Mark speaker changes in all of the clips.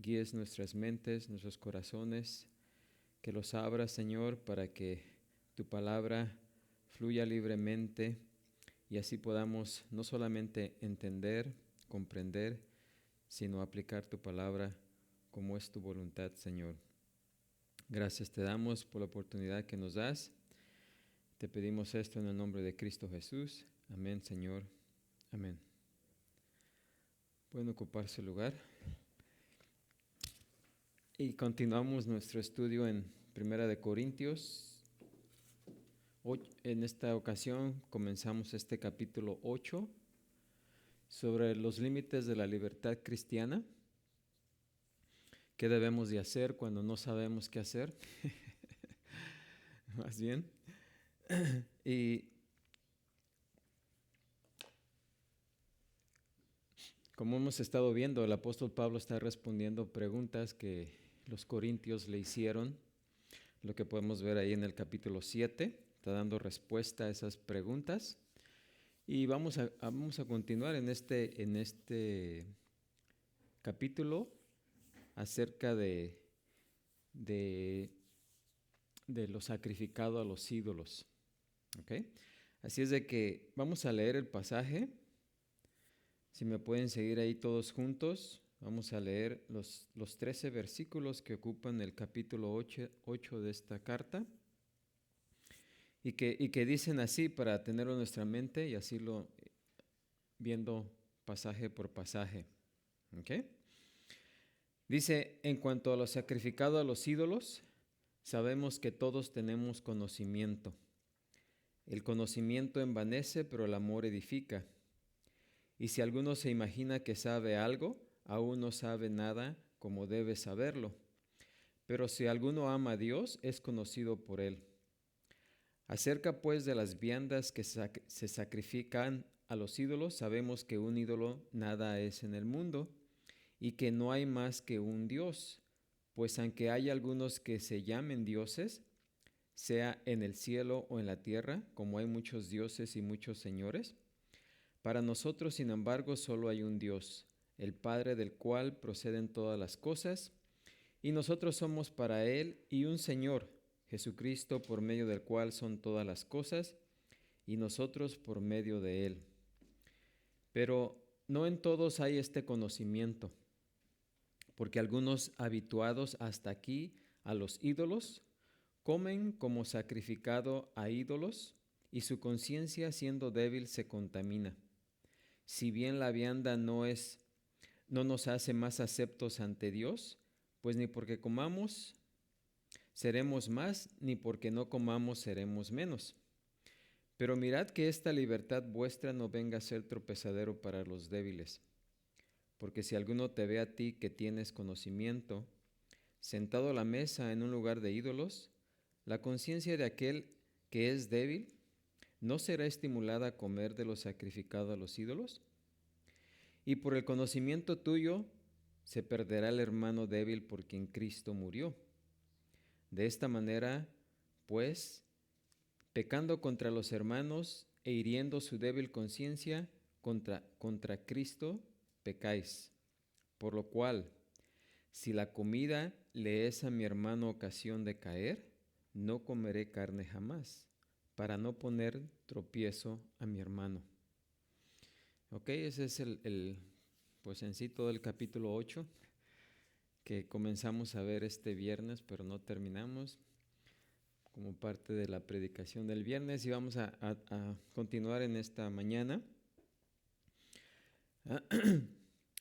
Speaker 1: guíes nuestras mentes, nuestros corazones, que los abras, Señor, para que tu palabra fluya libremente y así podamos no solamente entender, comprender, sino aplicar tu palabra como es tu voluntad, Señor. Gracias te damos por la oportunidad que nos das. Te pedimos esto en el nombre de Cristo Jesús. Amén, Señor. Amén. Pueden ocupar su lugar. Y continuamos nuestro estudio en Primera de Corintios. En esta ocasión comenzamos este capítulo 8 sobre los límites de la libertad cristiana. ¿Qué debemos de hacer cuando no sabemos qué hacer? Más bien. Y como hemos estado viendo, el apóstol Pablo está respondiendo preguntas que los corintios le hicieron, lo que podemos ver ahí en el capítulo 7, está dando respuesta a esas preguntas. Y vamos a continuar en este capítulo acerca de lo sacrificado a los ídolos. ¿Okay? Así es de que vamos a leer el pasaje. Si me pueden seguir ahí todos juntos, vamos a leer los 13 versículos que ocupan el capítulo 8 de esta carta y que dicen así para tenerlo en nuestra mente y así lo viendo pasaje por pasaje. ¿Okay? Dice, en cuanto a lo sacrificado a los ídolos, sabemos que todos tenemos conocimiento. El conocimiento envanece, pero el amor edifica. Y si alguno se imagina que sabe algo, aún no sabe nada como debe saberlo. Pero si alguno ama a Dios, es conocido por él. Acerca pues de las viandas que se sacrifican a los ídolos, sabemos que un ídolo nada es en el mundo y que no hay más que un Dios, pues aunque hay algunos que se llamen dioses, sea en el cielo o en la tierra, como hay muchos dioses y muchos señores, para nosotros, sin embargo, solo hay un Dios, el Padre del cual proceden todas las cosas, y nosotros somos para Él, y un Señor, Jesucristo, por medio del cual son todas las cosas, y nosotros por medio de Él. Pero no en todos hay este conocimiento, porque algunos habituados hasta aquí a los ídolos, comen como sacrificado a ídolos, y su conciencia, siendo débil, se contamina. Si bien la vianda no nos hace más aceptos ante Dios, pues ni porque comamos seremos más, ni porque no comamos seremos menos. Pero mirad que esta libertad vuestra no venga a ser tropezadero para los débiles. Porque si alguno te ve a ti que tienes conocimiento, sentado a la mesa en un lugar de ídolos, la conciencia de aquel que es débil ¿no será estimulada a comer de lo sacrificado a los ídolos? Y por el conocimiento tuyo se perderá el hermano débil por quien Cristo murió. De esta manera, pues, pecando contra los hermanos e hiriendo su débil conciencia, contra Cristo pecáis. Por lo cual, si la comida le es a mi hermano ocasión de caer, no comeré carne jamás, para no poner tropiezo a mi hermano. Ok, ese es pues en sí todo el capítulo 8 que comenzamos a ver este viernes, pero no terminamos como parte de la predicación del viernes y vamos a continuar en esta mañana.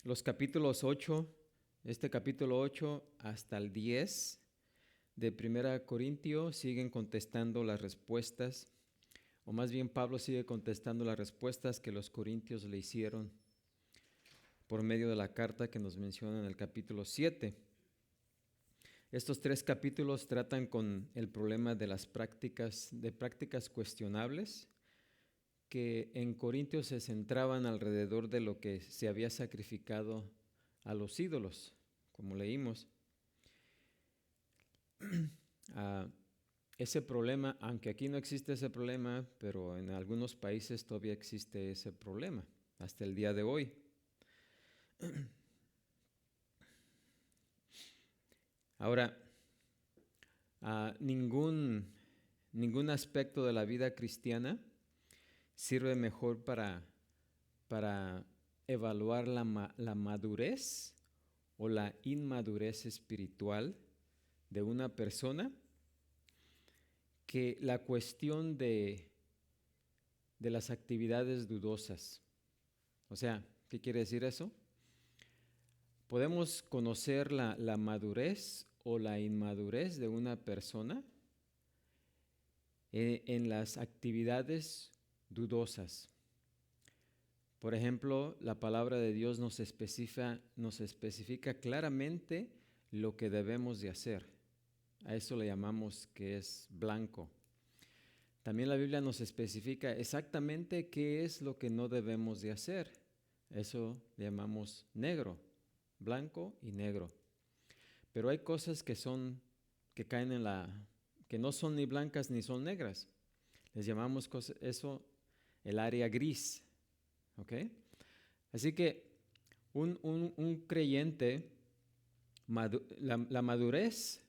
Speaker 1: Los capítulos 8, este capítulo 8 hasta el 10 de 1 Corintios siguen contestando las respuestas, o más bien Pablo sigue contestando las respuestas que los corintios le hicieron por medio de la carta que nos menciona en el capítulo 7. Estos 3 capítulos tratan con el problema de las prácticas cuestionables que en Corintios se centraban alrededor de lo que se había sacrificado a los ídolos, como leímos. Ese problema, aunque aquí no existe ese problema, pero en algunos países todavía existe ese problema, hasta el día de hoy. Ahora, ningún aspecto de la vida cristiana sirve mejor para evaluar la madurez o la inmadurez espiritual de una persona que la cuestión de las actividades dudosas. O sea, ¿qué quiere decir eso? Podemos conocer la madurez o la inmadurez de una persona en las actividades dudosas. Por ejemplo, la palabra de Dios nos especifica claramente lo que debemos de hacer. A eso le llamamos que es blanco. También la Biblia nos especifica exactamente qué es lo que no debemos de hacer. Eso le llamamos negro, blanco y negro. Pero hay cosas que caen que no son ni blancas ni son negras. Les llamamos eso el área gris. ¿Ok? Así que un creyente, la madurez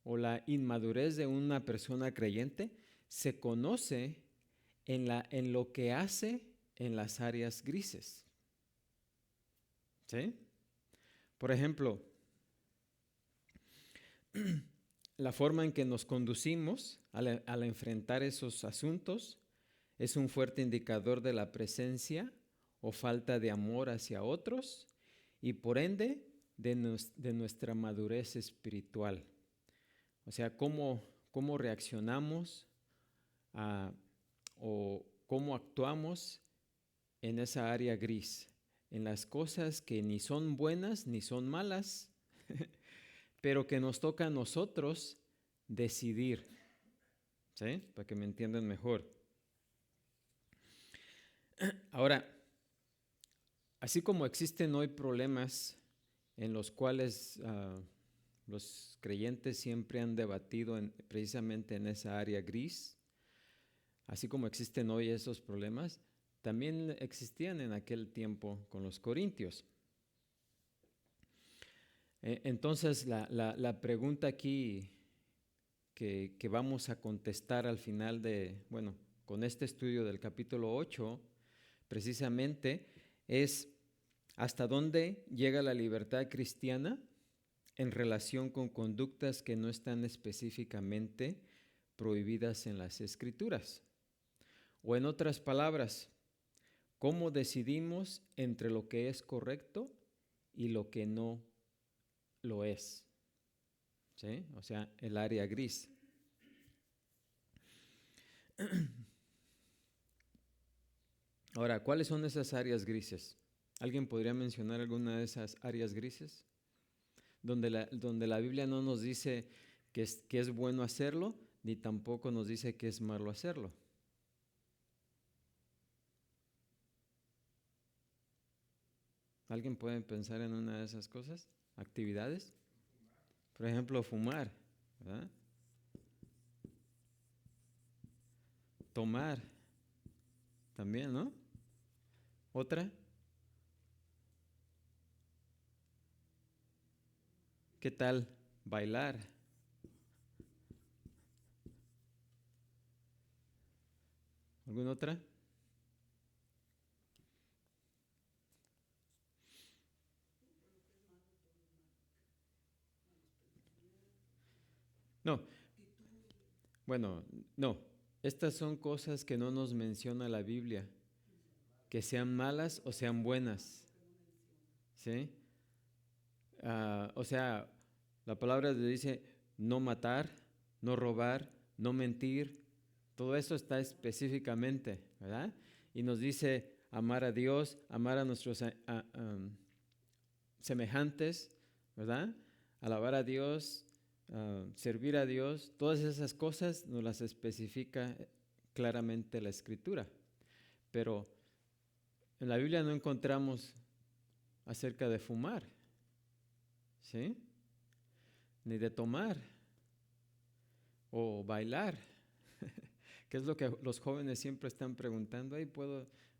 Speaker 1: o la inmadurez de una persona creyente se conoce en lo que hace en las áreas grises. ¿Sí? Por ejemplo, la forma en que nos conducimos al enfrentar esos asuntos es un fuerte indicador de la presencia o falta de amor hacia otros y por ende de nuestra madurez espiritual. O sea, cómo reaccionamos o cómo actuamos en esa área gris, en las cosas que ni son buenas ni son malas, pero que nos toca a nosotros decidir. ¿Sí? Para que me entiendan mejor. Ahora, así como existen hoy problemas en los cuales los creyentes siempre han debatido precisamente en esa área gris, así como existen hoy esos problemas, también existían en aquel tiempo con los corintios. Entonces, la pregunta aquí que vamos a contestar al final con este estudio del capítulo 8, precisamente es ¿hasta dónde llega la libertad cristiana en relación con conductas que no están específicamente prohibidas en las Escrituras? O en otras palabras, ¿cómo decidimos entre lo que es correcto y lo que no lo es? ¿Sí? O sea, el área gris. Ahora, ¿cuáles son esas áreas grises? ¿Alguien podría mencionar alguna de esas áreas grises? Donde la Biblia no nos dice que es bueno hacerlo, ni tampoco nos dice que es malo hacerlo. ¿Alguien puede pensar en una de esas cosas? ¿Actividades? Por ejemplo, fumar, ¿verdad? Tomar, también, ¿no? ¿Otra? ¿Qué tal bailar? ¿Alguna otra? No. Bueno, no. Estas son cosas que no nos menciona la Biblia, que sean malas o sean buenas. ¿Sí? O sea, la palabra dice no matar, no robar, no mentir. Todo eso está específicamente, ¿verdad? Y nos dice amar a Dios, amar a nuestros semejantes, ¿verdad? Alabar a Dios, servir a Dios. Todas esas cosas nos las especifica claramente la Escritura. Pero en la Biblia no encontramos acerca de fumar, ¿sí? Ni de tomar o bailar, que es lo que los jóvenes siempre están preguntando.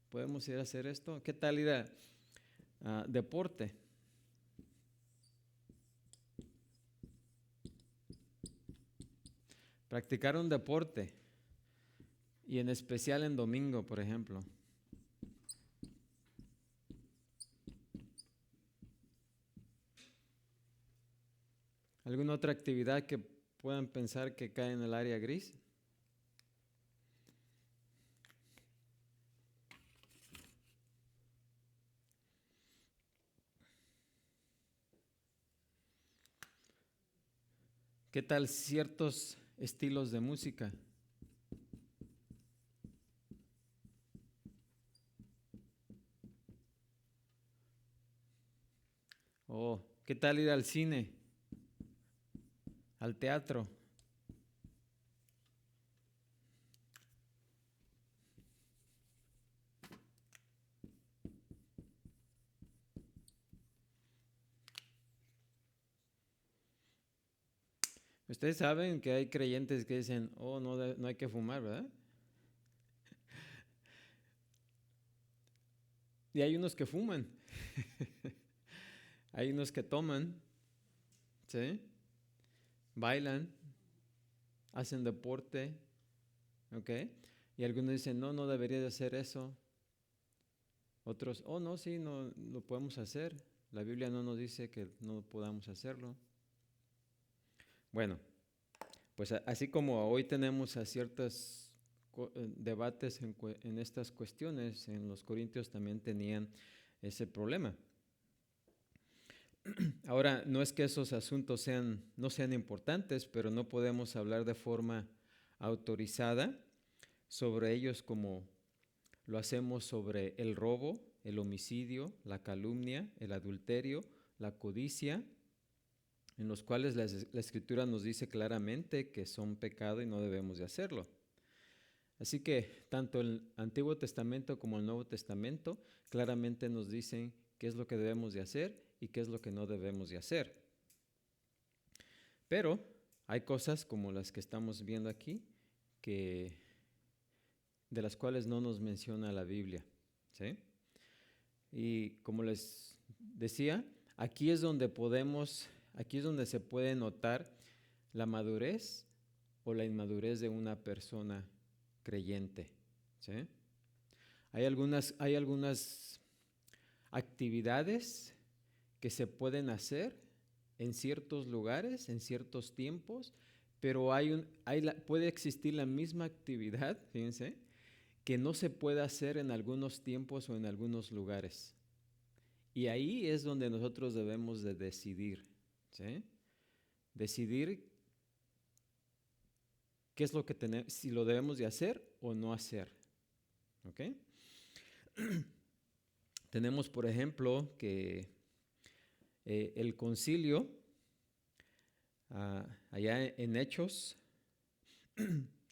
Speaker 1: ¿Podemos ir a hacer esto? ¿Qué tal ir a deporte? Practicar un deporte, y en especial en domingo, por ejemplo. ¿Alguna otra actividad que puedan pensar que cae en el área gris? ¿Qué tal ciertos estilos de música? Oh, ¿qué tal ir al cine, al teatro? Ustedes saben que hay creyentes que dicen, oh, no, no hay que fumar, ¿verdad? Y hay unos que fuman, hay unos que toman, ¿sí? Bailan, hacen deporte, ¿ok? Y algunos dicen, no, no debería de hacer eso. Otros, oh, no, sí, no lo podemos hacer. La Biblia no nos dice que no podamos hacerlo. Bueno, pues así como hoy tenemos a ciertos debates en estas cuestiones, en los corintios también tenían ese problema. Ahora, no es que esos asuntos no sean importantes, pero no podemos hablar de forma autorizada sobre ellos como lo hacemos sobre el robo, el homicidio, la calumnia, el adulterio, la codicia, en los cuales la Escritura nos dice claramente que son pecado y no debemos de hacerlo. Así que tanto el Antiguo Testamento como el Nuevo Testamento claramente nos dicen qué es lo que debemos de hacer y qué es lo que no debemos de hacer. Pero hay cosas como las que estamos viendo aquí de las cuales no nos menciona la Biblia, ¿sí? Y como les decía, aquí es donde se puede notar la madurez o la inmadurez de una persona creyente, ¿sí? Hay algunas actividades que se pueden hacer en ciertos lugares, en ciertos tiempos, pero puede existir la misma actividad, fíjense, que no se puede hacer en algunos tiempos o en algunos lugares. Y ahí es donde nosotros debemos de decidir, ¿sí? Decidir qué es lo que tenemos, si lo debemos de hacer o no hacer, ¿ok? Tenemos, por ejemplo, que el concilio, allá en Hechos,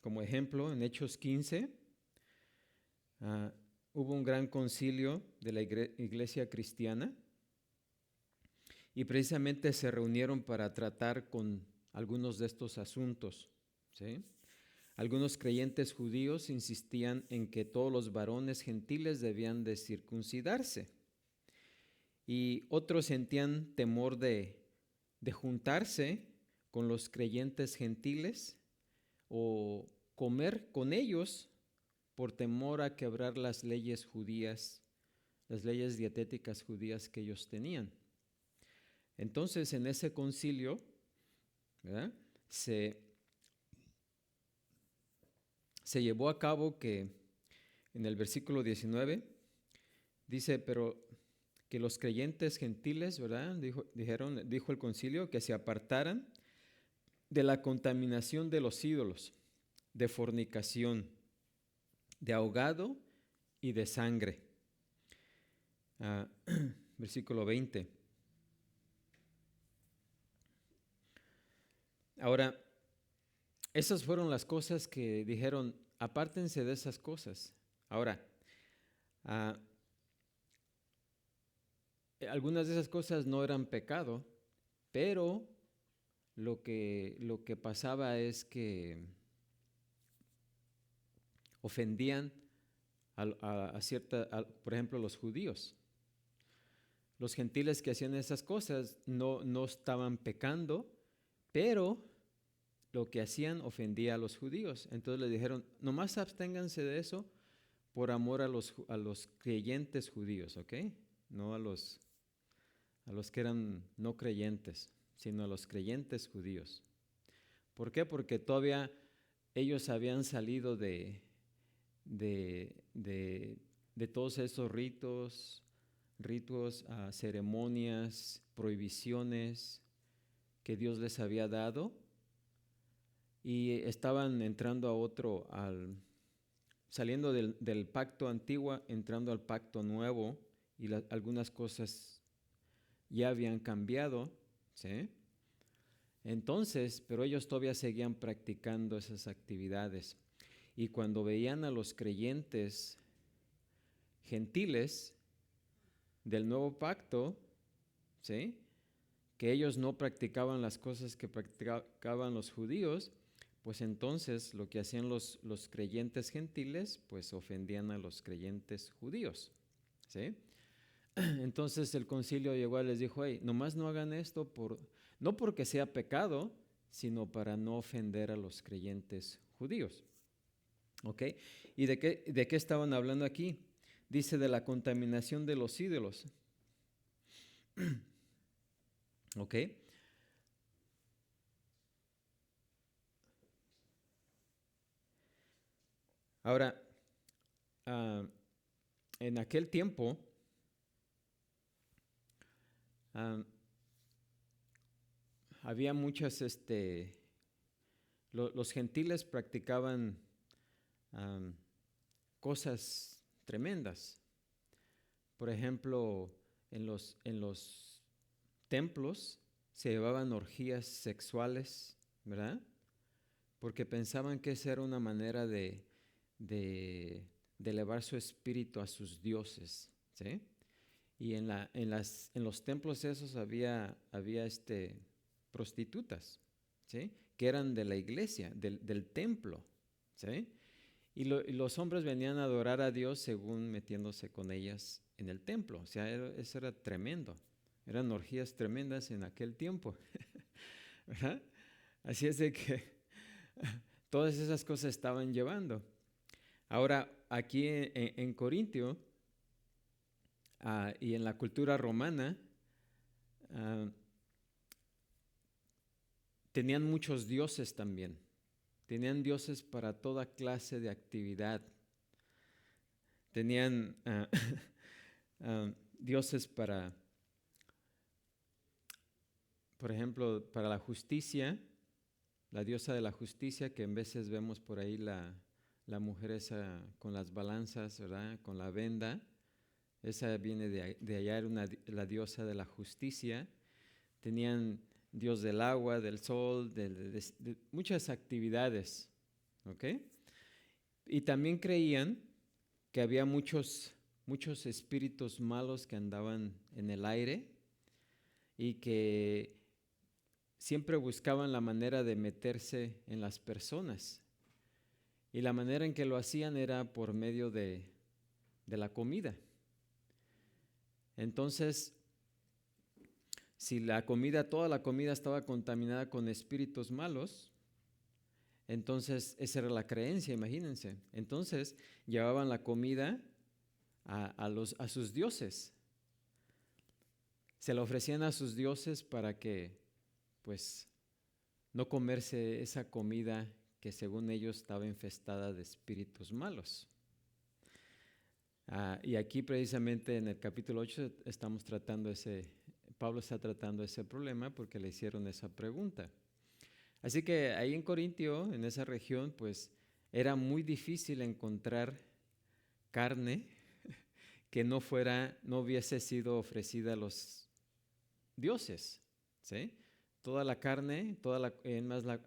Speaker 1: como ejemplo, en Hechos 15, hubo un gran concilio de la iglesia cristiana y precisamente se reunieron para tratar con algunos de estos asuntos, ¿sí? Algunos creyentes judíos insistían en que todos los varones gentiles debían de circuncidarse y otros sentían temor de juntarse con los creyentes gentiles o comer con ellos por temor a quebrar las leyes judías, las leyes dietéticas judías que ellos tenían. Entonces, en ese concilio, ¿verdad?, se llevó a cabo que en el versículo 19 dice, pero que los creyentes gentiles, ¿verdad?, dijo el concilio, que se apartaran de la contaminación de los ídolos, de fornicación, de ahogado y de sangre. Versículo 20. Ahora, esas fueron las cosas que dijeron, apártense de esas cosas. Ahora, algunas de esas cosas no eran pecado, pero lo que pasaba es que ofendían por ejemplo, los judíos. Los gentiles que hacían esas cosas no estaban pecando, pero lo que hacían ofendía a los judíos. Entonces le dijeron, nomás absténganse de eso por amor a los creyentes judíos, ¿ok? No a los que eran no creyentes, sino a los creyentes judíos. ¿Por qué? Porque todavía ellos habían salido de todos esos ritos, ceremonias, prohibiciones que Dios les había dado, y estaban entrando saliendo del pacto antiguo, entrando al pacto nuevo, y algunas cosas ya habían cambiado, ¿sí? Entonces, pero ellos todavía seguían practicando esas actividades. Y cuando veían a los creyentes gentiles del nuevo pacto, ¿sí?, que ellos no practicaban las cosas que practicaban los judíos, pues entonces lo que hacían los creyentes gentiles, pues ofendían a los creyentes judíos, ¿sí? Entonces el concilio llegó y les dijo, hey, nomás no hagan esto, no porque sea pecado, sino para no ofender a los creyentes judíos. ¿Ok? ¿Y de qué estaban hablando aquí? Dice de la contaminación de los ídolos. ¿Ok? Ahora, en aquel tiempo, había muchas, los gentiles practicaban cosas tremendas. Por ejemplo, en los templos se llevaban orgías sexuales, ¿verdad? Porque pensaban que esa era una manera de elevar su espíritu a sus dioses, ¿sí? Y en los templos esos había prostitutas, ¿sí?, que eran de la iglesia, del templo, ¿sí? Y los hombres venían a adorar a Dios según metiéndose con ellas en el templo. O sea, eso era tremendo. Eran orgías tremendas en aquel tiempo, ¿verdad? Así es de que todas esas cosas estaban llevando. Ahora, aquí en Corintio y en la cultura romana, tenían muchos dioses también. Tenían dioses para toda clase de actividad. Tenían dioses para, por ejemplo, para la justicia, la diosa de la justicia, que en veces vemos por ahí la mujer esa con las balanzas, ¿verdad?, con la venda. Esa viene de allá, era la diosa de la justicia. Tenían dios del agua, del sol, de muchas actividades, ¿ok? Y también creían que había muchos espíritus malos que andaban en el aire y que siempre buscaban la manera de meterse en las personas. Y la manera en que lo hacían era por medio de la comida. Entonces, si toda la comida estaba contaminada con espíritus malos, entonces esa era la creencia, imagínense. Entonces llevaban la comida a sus dioses. Se la ofrecían a sus dioses para que, pues, no comerse esa comida que según ellos estaba infestada de espíritus malos. Y aquí precisamente en el capítulo 8 Pablo está tratando ese problema porque le hicieron esa pregunta. Así que ahí en Corintio, en esa región, pues era muy difícil encontrar carne que no hubiese sido ofrecida a los dioses, ¿sí? Toda la carne,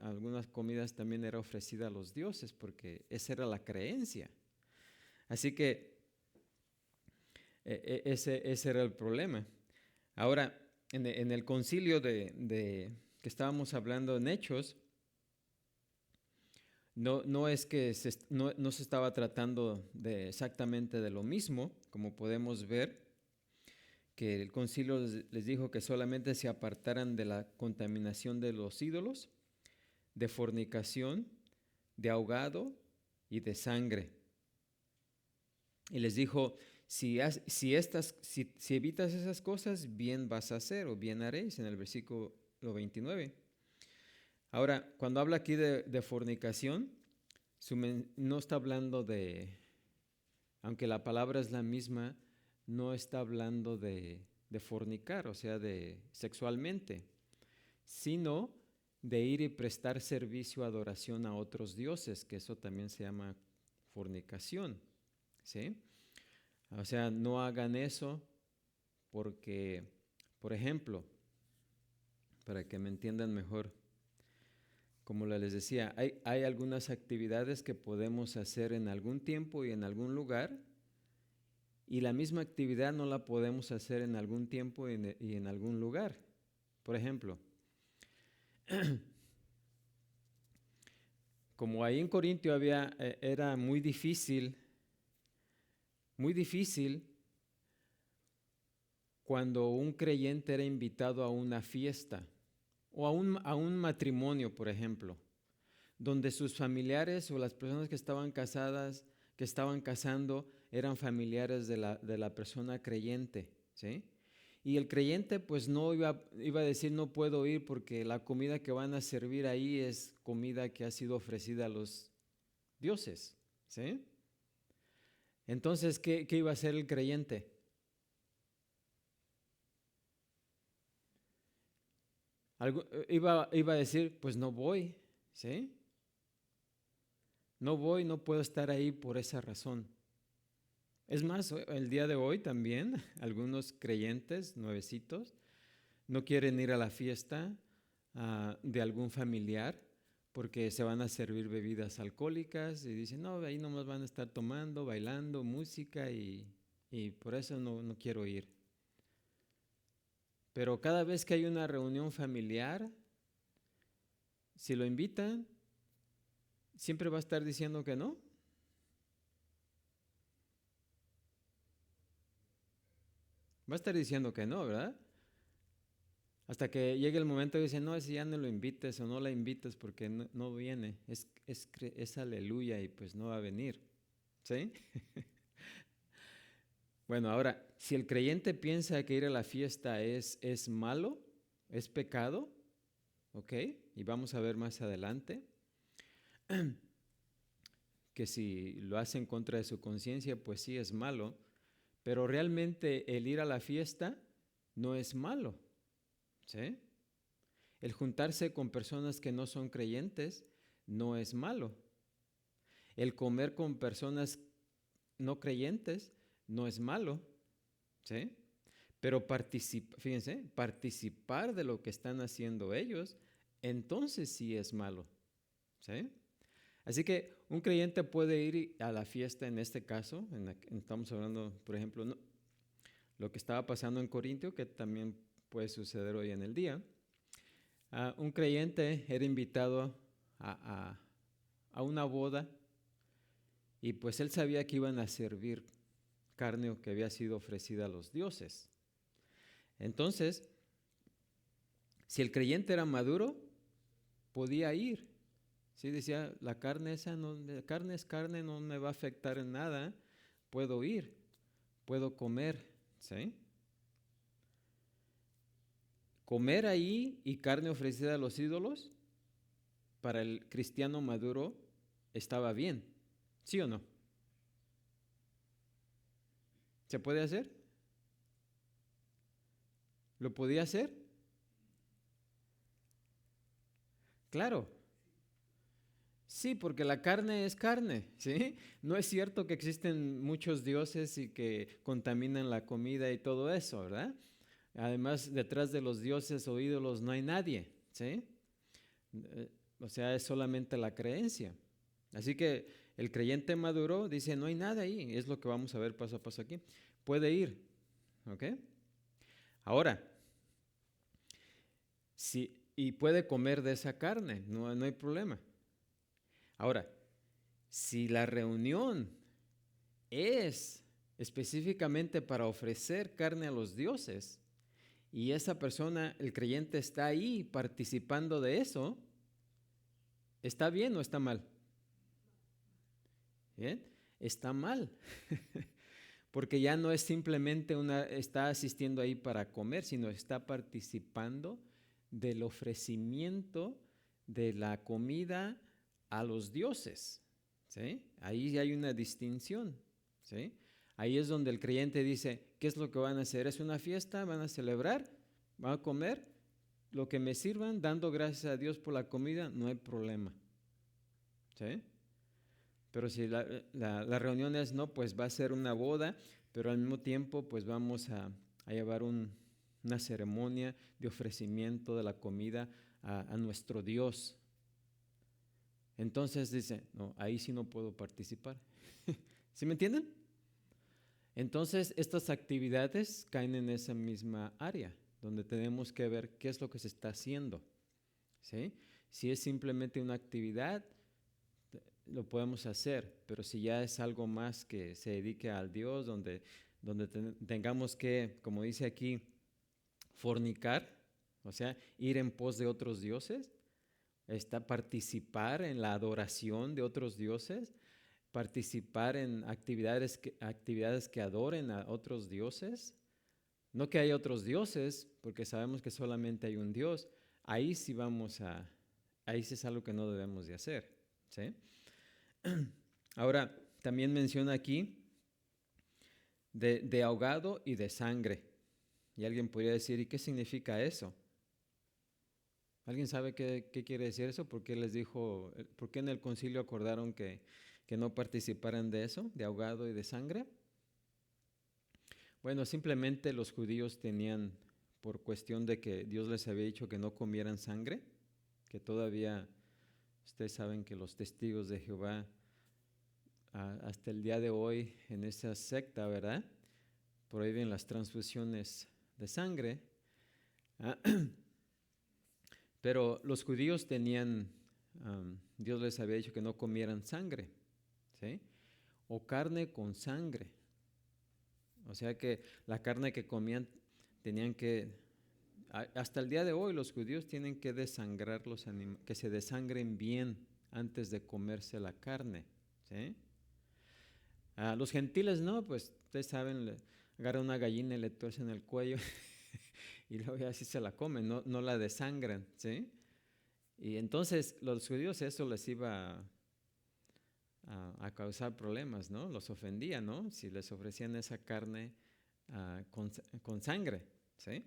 Speaker 1: algunas comidas también era ofrecida a los dioses porque esa era la creencia. Así que ese era el problema. Ahora, en el concilio que estábamos hablando en Hechos, no es que no se estaba tratando exactamente de lo mismo, como podemos ver, que el concilio les dijo que solamente se apartaran de la contaminación de los ídolos, de fornicación, de ahogado y de sangre. Y les dijo, si evitas esas cosas, bien vas a hacer o bien haréis, en el versículo 29. Ahora, cuando habla aquí de fornicación, no está hablando aunque la palabra es la misma, no está hablando de fornicar, o sea, de sexualmente, sino de ir y prestar servicio, adoración a otros dioses, que eso también se llama fornicación, ¿sí? O sea, no hagan eso porque, por ejemplo, para que me entiendan mejor, como les decía, hay algunas actividades que podemos hacer en algún tiempo y en algún lugar, y la misma actividad no la podemos hacer en algún tiempo y en algún lugar. Por ejemplo, como ahí en Corintio era muy difícil cuando un creyente era invitado a una fiesta o a un matrimonio, por ejemplo, donde sus familiares o las personas que estaban casadas, que estaban casando, eran familiares de la persona creyente, ¿sí? Y el creyente pues no iba a decir no puedo ir porque la comida que van a servir ahí es comida que ha sido ofrecida a los dioses, ¿sí? Entonces, ¿qué iba a hacer el creyente? Iba a decir, pues no voy, ¿sí? No voy, no puedo estar ahí por esa razón. Es más, el día de hoy también algunos creyentes nuevecitos no quieren ir a la fiesta de algún familiar porque se van a servir bebidas alcohólicas y dicen, no, ahí nomás van a estar tomando, bailando, música y por eso no quiero ir. Pero cada vez que hay una reunión familiar, si lo invitan, siempre va a estar diciendo que no. Va a estar diciendo que no, ¿verdad? Hasta que llegue el momento y dicen, no, ese ya no lo invites o no la invites porque no viene. Es aleluya y pues no va a venir. ¿Sí? Bueno, ahora, si el creyente piensa que ir a la fiesta es malo, es pecado, ¿ok? Y vamos a ver más adelante que si lo hace en contra de su conciencia, pues sí es malo, pero realmente el ir a la fiesta no es malo, ¿sí? El juntarse con personas que no son creyentes no es malo. El comer con personas no creyentes no es malo, ¿sí? Pero fíjense, participar de lo que están haciendo ellos, entonces sí es malo, ¿sí? Así que un creyente puede ir a la fiesta en este caso, estamos hablando, por ejemplo, lo que estaba pasando en Corintio, que también puede suceder hoy en el día. Un creyente era invitado a una boda y pues él sabía que iban a servir carne que había sido ofrecida a los dioses. Entonces, si el creyente era maduro, podía ir. Sí, decía, la carne es carne, no me va a afectar en nada, puedo ir, puedo comer, ¿sí? Comer ahí y carne ofrecida a los ídolos, para el cristiano maduro estaba bien, ¿sí o no? ¿Se puede hacer? ¿Lo podía hacer? Claro. Sí, porque la carne es carne, ¿sí? No es cierto que existen muchos dioses y que contaminan la comida y todo eso, ¿verdad? Además, detrás de los dioses o ídolos no hay nadie, ¿sí? O sea, es solamente la creencia. Así que el creyente maduro dice, no hay nada ahí, es lo que vamos a ver paso a paso aquí. Puede ir, ¿ok? Ahora, y puede comer de esa carne, no hay problema. Ahora, si la reunión es específicamente para ofrecer carne a los dioses y esa persona, el creyente, está ahí participando de eso, ¿Está bien o está mal? ¿Bien? Está mal. Porque ya no es simplemente está asistiendo ahí para comer, sino está participando del ofrecimiento de la comida a los dioses. ¿Sí? Ahí hay una distinción. ¿Sí? Ahí es donde el creyente dice, ¿qué es lo que van a hacer? ¿Es una fiesta? ¿Van a celebrar? ¿Van a comer? Lo que me sirvan, dando gracias a Dios por la comida, no hay problema. ¿Sí? Pero si la reunión es, no, pues va a ser una boda, pero al mismo tiempo pues vamos a llevar una ceremonia de ofrecimiento de la comida a nuestro Dios. Entonces dice, no, ahí sí no puedo participar. ¿Sí me entienden? Entonces estas actividades caen en esa misma área, donde tenemos que ver qué es lo que se está haciendo. ¿Sí? Si es simplemente una actividad, lo podemos hacer, pero si ya es algo más que se dedique al Dios, donde tengamos que, como dice aquí, fornicar, o sea, ir en pos de otros dioses, participar en la adoración de otros dioses, participar en actividades que adoren a otros dioses, no que haya otros dioses, porque sabemos que solamente hay un Dios, ahí sí ahí sí es algo que no debemos de hacer, ¿sí? Ahora, también menciona aquí de ahogado y de sangre. Y alguien podría decir, ¿y qué significa eso? ¿Alguien sabe qué quiere decir eso? ¿Por qué en el concilio acordaron que no participaran de eso, de ahogado y de sangre? Bueno, simplemente los judíos tenían, por cuestión de que Dios les había dicho que no comieran sangre, que todavía, ustedes saben que los testigos de Jehová, hasta el día de hoy en esa secta, ¿verdad? Prohíben las transfusiones de sangre. Pero los judíos tenían, Dios les había dicho que no comieran sangre, ¿sí? O carne con sangre. O sea que la carne que comían tenían hasta el día de hoy los judíos tienen que desangrar los animales, que se desangren bien antes de comerse la carne, ¿sí? Los gentiles no, pues ustedes saben, agarran una gallina y le tuercen el cuello y luego ya así se la comen, no la desangran, ¿sí? Y entonces los judíos eso les iba a causar problemas, ¿no? Los ofendía, ¿no? Si les ofrecían esa carne con sangre, ¿sí?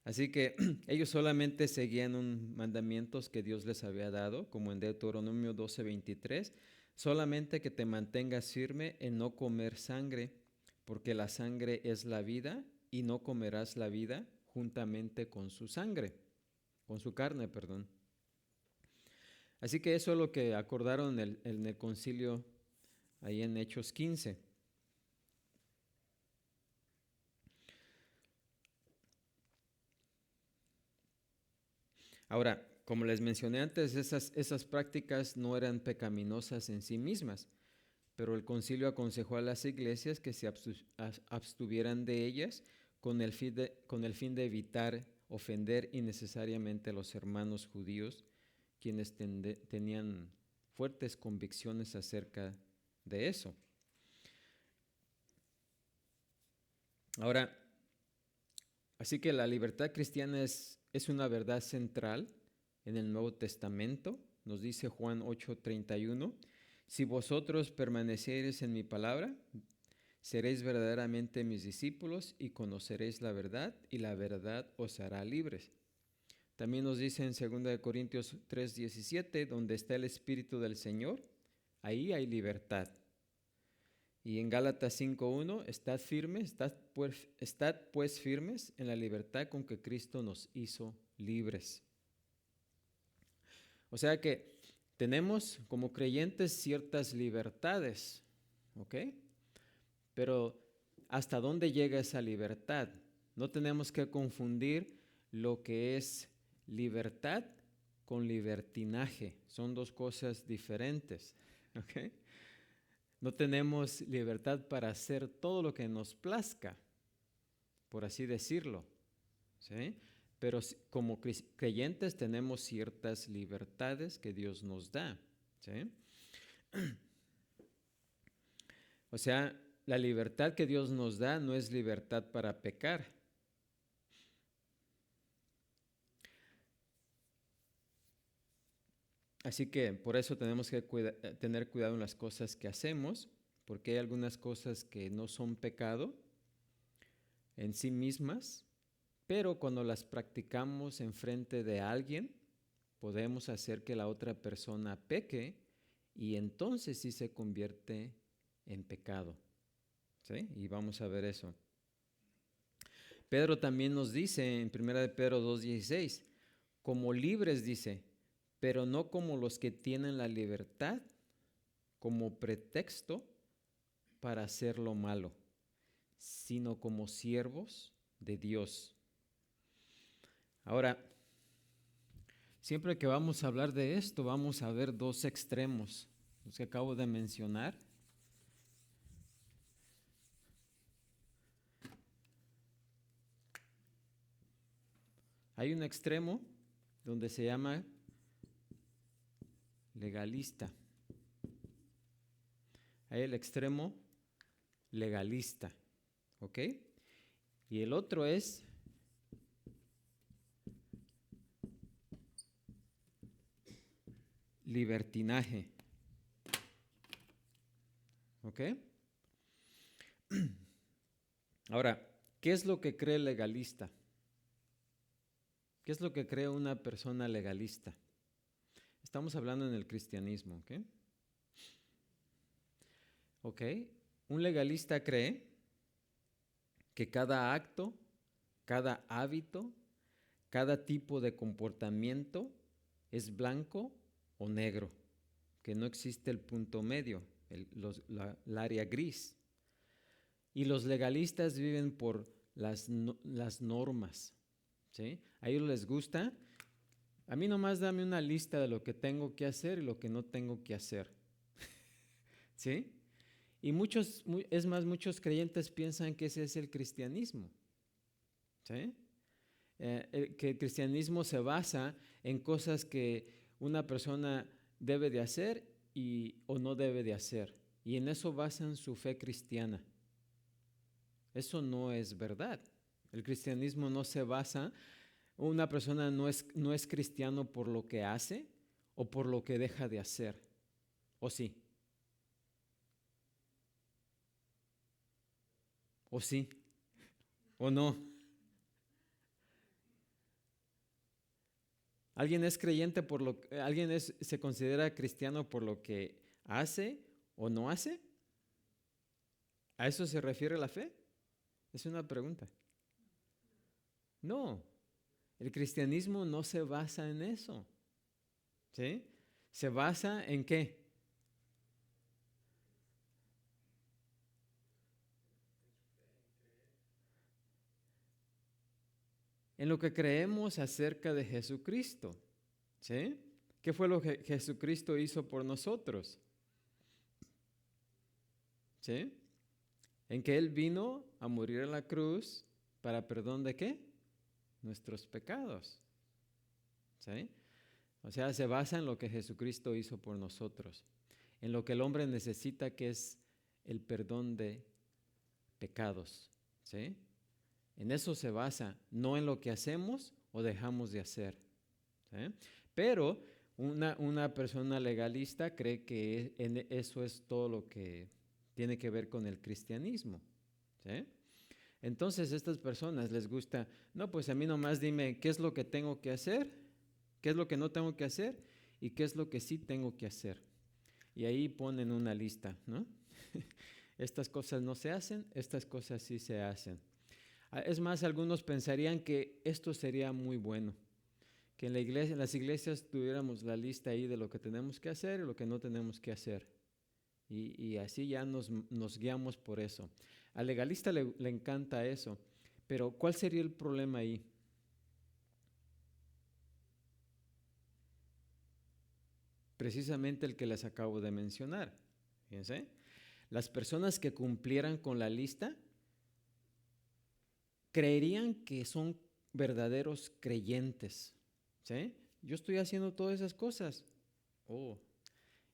Speaker 1: Así que ellos solamente seguían un mandamientos que Dios les había dado, como en Deuteronomio 12:23, solamente que te mantengas firme en no comer sangre, porque la sangre es la vida y no comerás la vida juntamente con su sangre, con su carne, perdón. Así que eso es lo que acordaron en el concilio ahí en Hechos 15. Ahora, como les mencioné antes, esas prácticas no eran pecaminosas en sí mismas, pero el concilio aconsejó a las iglesias que se abstuvieran de ellas con el fin de evitar ofender innecesariamente a los hermanos judíos, quienes tenían fuertes convicciones acerca de eso. Ahora, así que la libertad cristiana es una verdad central en el Nuevo Testamento. Nos dice Juan 8:31, si vosotros permaneciereis en mi palabra, seréis verdaderamente mis discípulos y conoceréis la verdad y la verdad os hará libres. También nos dice en 2 Corintios 3:17, donde está el Espíritu del Señor, ahí hay libertad. Y en Gálatas 5:1, estad pues firmes en la libertad con que Cristo nos hizo libres. O sea que tenemos como creyentes ciertas libertades, ¿ok? Pero ¿hasta dónde llega esa libertad? No tenemos que confundir lo que es libertad con libertinaje. Son dos cosas diferentes, ¿ok? No tenemos libertad para hacer todo lo que nos plazca, por así decirlo, ¿sí? pero como creyentes tenemos ciertas libertades que Dios nos da, ¿sí? O sea, la libertad que Dios nos da no es libertad para pecar. Así que por eso tenemos que tener cuidado en las cosas que hacemos, porque hay algunas cosas que no son pecado en sí mismas, pero cuando las practicamos en frente de alguien, podemos hacer que la otra persona peque y entonces sí se convierte en pecado. ¿Sí? Y vamos a ver eso. Pedro también nos dice en 1 de Pedro 2:16, como libres dice, pero no como los que tienen la libertad como pretexto para hacer lo malo, sino como siervos de Dios. Ahora, siempre que vamos a hablar de esto, vamos a ver dos extremos, los que acabo de mencionar. Hay un extremo donde se llama legalista. Hay el extremo legalista, ¿ok? Y el otro es libertinaje, ¿ok? Ahora, ¿qué es lo que cree el legalista? ¿Qué es lo que cree una persona legalista? Estamos hablando en el cristianismo, ¿ok? ¿Ok? Un legalista cree que cada acto, cada hábito, cada tipo de comportamiento es blanco o negro, que no existe el punto medio, el área gris. Y los legalistas viven por las normas, ¿sí? A ellos les gusta, a mí nomás dame una lista de lo que tengo que hacer y lo que no tengo que hacer, ¿sí? Y muchos creyentes piensan que ese es el cristianismo, ¿sí? Que el cristianismo se basa en cosas que una persona debe de hacer o no debe de hacer. Y en eso basan su fe cristiana. Eso no es verdad. El cristianismo no se basa, una persona no es cristiano por lo que hace o por lo que deja de hacer. ¿O sí? ¿O sí? ¿O no? ¿Alguien es creyente se considera cristiano por lo que hace o no hace? ¿A eso se refiere la fe? Es una pregunta. No, el cristianismo no se basa en eso, ¿sí? ¿Se basa en qué? En lo que creemos acerca de Jesucristo, ¿sí? ¿Qué fue lo que Jesucristo hizo por nosotros? ¿Sí? En que Él vino a morir en la cruz para perdón de qué? Nuestros pecados, ¿sí? O sea, se basa en lo que Jesucristo hizo por nosotros, en lo que el hombre necesita, que es el perdón de pecados, ¿sí? En eso se basa, no en lo que hacemos o dejamos de hacer, ¿sí? Pero una persona legalista cree que eso es todo lo que tiene que ver con el cristianismo, ¿sí? Entonces a estas personas les gusta, no, pues a mí nomás dime qué es lo que tengo que hacer, qué es lo que no tengo que hacer y qué es lo que sí tengo que hacer. Y ahí ponen una lista, ¿no? Estas cosas no se hacen, estas cosas sí se hacen. Es más, algunos pensarían que esto sería muy bueno, que en las iglesias tuviéramos la lista ahí de lo que tenemos que hacer y lo que no tenemos que hacer. Y así ya nos guiamos por eso. Al legalista le encanta eso, pero ¿cuál sería el problema ahí? Precisamente el que les acabo de mencionar. Fíjense, las personas que cumplieran con la lista creerían que son verdaderos creyentes. ¿Sí? Yo estoy haciendo todas esas cosas. Oh,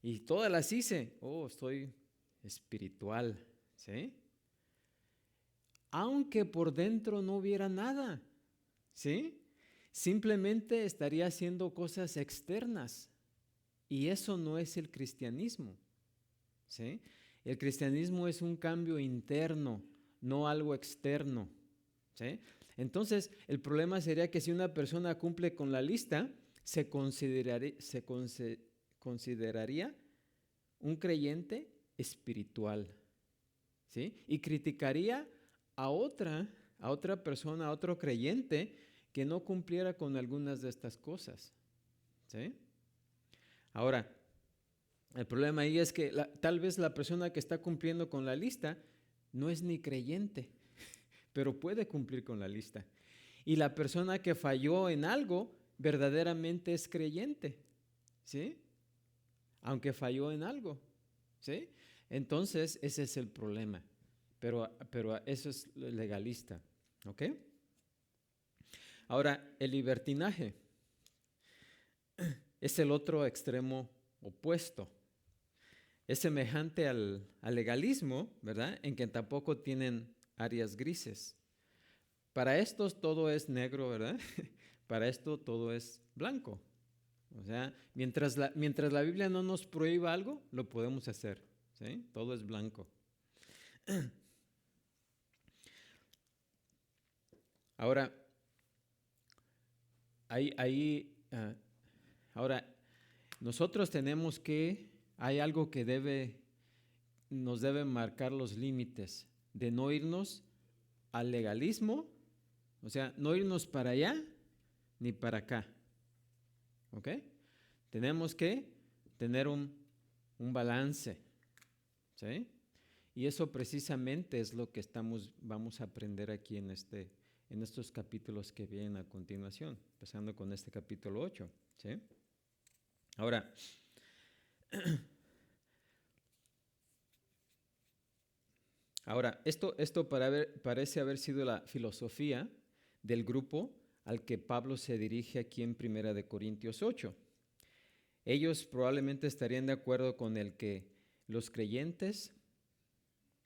Speaker 1: y todas las hice. Oh, estoy espiritual. ¿Sí? Aunque por dentro no hubiera nada. ¿Sí? Simplemente estaría haciendo cosas externas. Y eso no es el cristianismo. ¿Sí? El cristianismo es un cambio interno, no algo externo. ¿Sí? Entonces, el problema sería que si una persona cumple con la lista, consideraría un creyente espiritual. ¿Sí? Y criticaría a otra persona, a otro creyente que no cumpliera con algunas de estas cosas. ¿Sí? Ahora, el problema ahí es que tal vez la persona que está cumpliendo con la lista no es ni creyente, pero puede cumplir con la lista. Y la persona que falló en algo verdaderamente es creyente, ¿sí? Aunque falló en algo, ¿sí? Entonces, ese es el problema. Pero eso es legalista, ¿ok? Ahora, el libertinaje es el otro extremo opuesto. Es semejante al legalismo, ¿verdad? En que tampoco tienen áreas grises. Para estos todo es negro, ¿verdad? Para esto todo es blanco. O sea, mientras la Biblia no nos prohíba algo, lo podemos hacer, ¿sí? Todo es blanco. Ahora, ahora, nosotros hay algo que nos debe marcar los límites de no irnos al legalismo, o sea, no irnos para allá ni para acá, ¿ok? Tenemos que tener un balance, ¿sí? Y eso precisamente es lo que vamos a aprender aquí en estos capítulos que vienen a continuación, empezando con este capítulo 8, ¿sí? Ahora, esto parece haber sido la filosofía del grupo al que Pablo se dirige aquí en 1 Corintios 8. Ellos probablemente estarían de acuerdo con el que los creyentes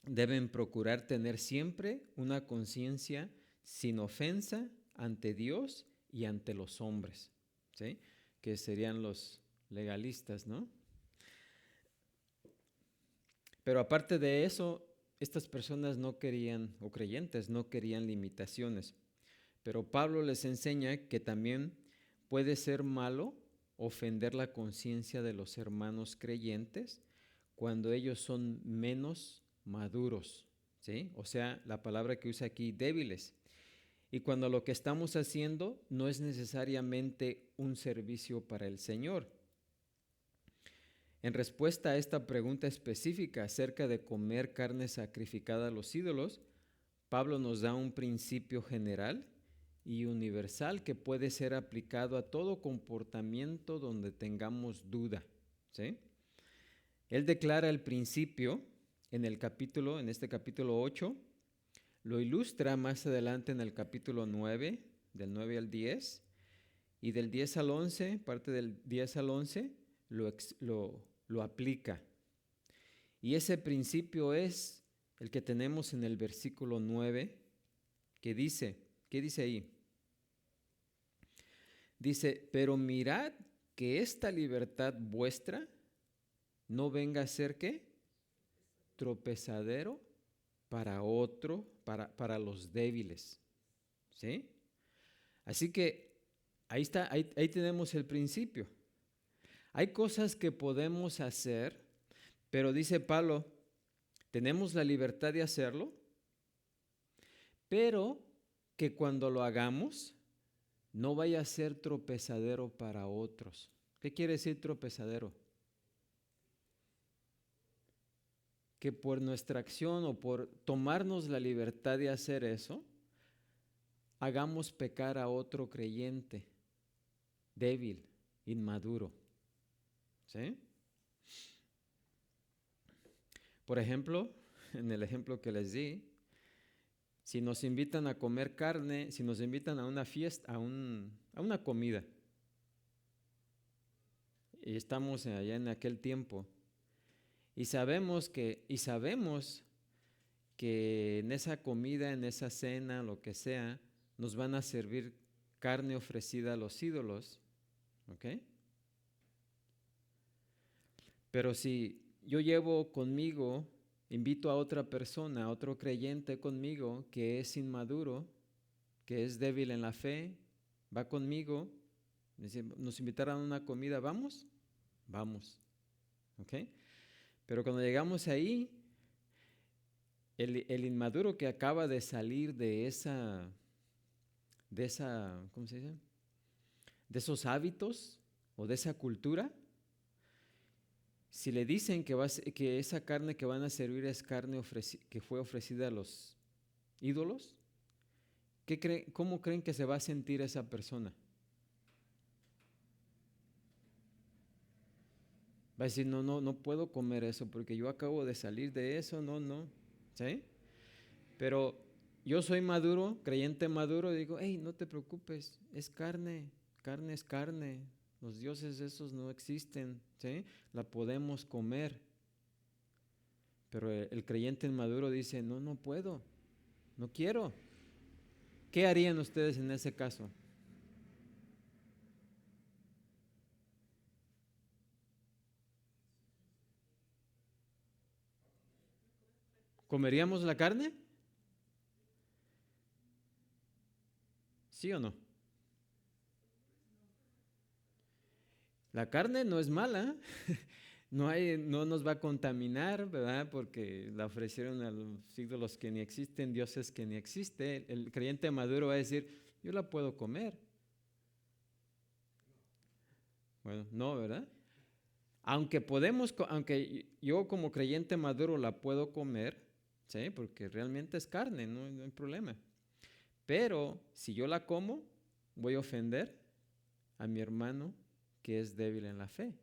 Speaker 1: deben procurar tener siempre una conciencia sin ofensa ante Dios y ante los hombres, ¿sí? Que serían los legalistas, ¿no? Pero aparte de eso, estas personas no querían, o creyentes, no querían limitaciones. Pero Pablo les enseña que también puede ser malo ofender la conciencia de los hermanos creyentes cuando ellos son menos maduros, ¿sí? O sea, la palabra que usa aquí, débiles. Y cuando lo que estamos haciendo no es necesariamente un servicio para el Señor. En respuesta a esta pregunta específica acerca de comer carne sacrificada a los ídolos, Pablo nos da un principio general y universal que puede ser aplicado a todo comportamiento donde tengamos duda, ¿sí? Él declara el principio en este capítulo 8, lo ilustra más adelante en el capítulo 9, del 9 al 10, y del 10 al 11, parte del 10 al 11, lo aplica. Y ese principio es el que tenemos en el versículo 9, que dice, ¿qué dice ahí? Dice, pero mirad que esta libertad vuestra no venga a ser ¿qué? Tropezadero para para los débiles, ¿sí? Así que ahí tenemos el principio. Hay cosas que podemos hacer, pero dice Pablo, tenemos la libertad de hacerlo, pero que cuando lo hagamos no vaya a ser tropezadero para otros. ¿Qué quiere decir tropezadero? Que por nuestra acción o por tomarnos la libertad de hacer eso, hagamos pecar a otro creyente débil, inmaduro. ¿Sí? Por ejemplo, en el ejemplo que les di, Si nos invitan a comer carne, si nos invitan a una fiesta, a una comida, y estamos allá en aquel tiempo, y sabemos que en esa comida, en esa cena, lo que sea, nos van a servir carne ofrecida a los ídolos, ¿ok? Pero si yo llevo conmigo, invito a otra persona, a otro creyente conmigo que es inmaduro, que es débil en la fe, va conmigo, nos invitaron a una comida, ¿vamos? Vamos, ¿ok? Pero cuando llegamos ahí, el inmaduro que acaba de salir de esa, ¿cómo se dice? De esos hábitos o de esa cultura, si le dicen que esa carne que van a servir es carne que fue ofrecida a los ídolos, ¿cómo creen que se va a sentir esa persona? Va a decir, no puedo comer eso porque yo acabo de salir de eso, no, ¿sí? Pero yo soy maduro, creyente maduro, y digo, hey, no te preocupes, es carne, carne es carne, los dioses esos no existen, ¿sí? La podemos comer. Pero el creyente inmaduro dice, no puedo, no quiero. ¿Qué harían ustedes en ese caso? ¿Comeríamos la carne? ¿Sí o no? La carne no es mala, no nos va a contaminar, ¿verdad? Porque la ofrecieron a los ídolos que ni existen, dioses que ni existen. El creyente maduro va a decir, yo la puedo comer. Bueno, no, ¿verdad? Aunque yo como creyente maduro la puedo comer, ¿sí? Porque realmente es carne, no hay problema. Pero si yo la como, voy a ofender a mi hermano que es débil en la fe.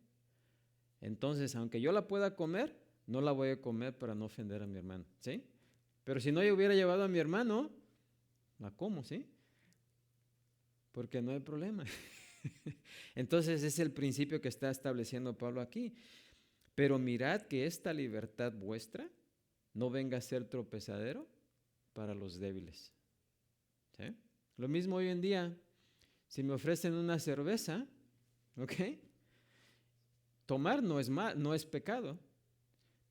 Speaker 1: Entonces, aunque yo la pueda comer, no la voy a comer para no ofender a mi hermano, ¿sí? Pero si no yo hubiera llevado a mi hermano, la como, ¿sí? Porque no hay problema. Entonces es el principio que está estableciendo Pablo aquí. Pero mirad que esta libertad vuestra no venga a ser tropezadero para los débiles, ¿sí? Lo mismo hoy en día, si me ofrecen una cerveza, ¿ok? Tomar no es pecado,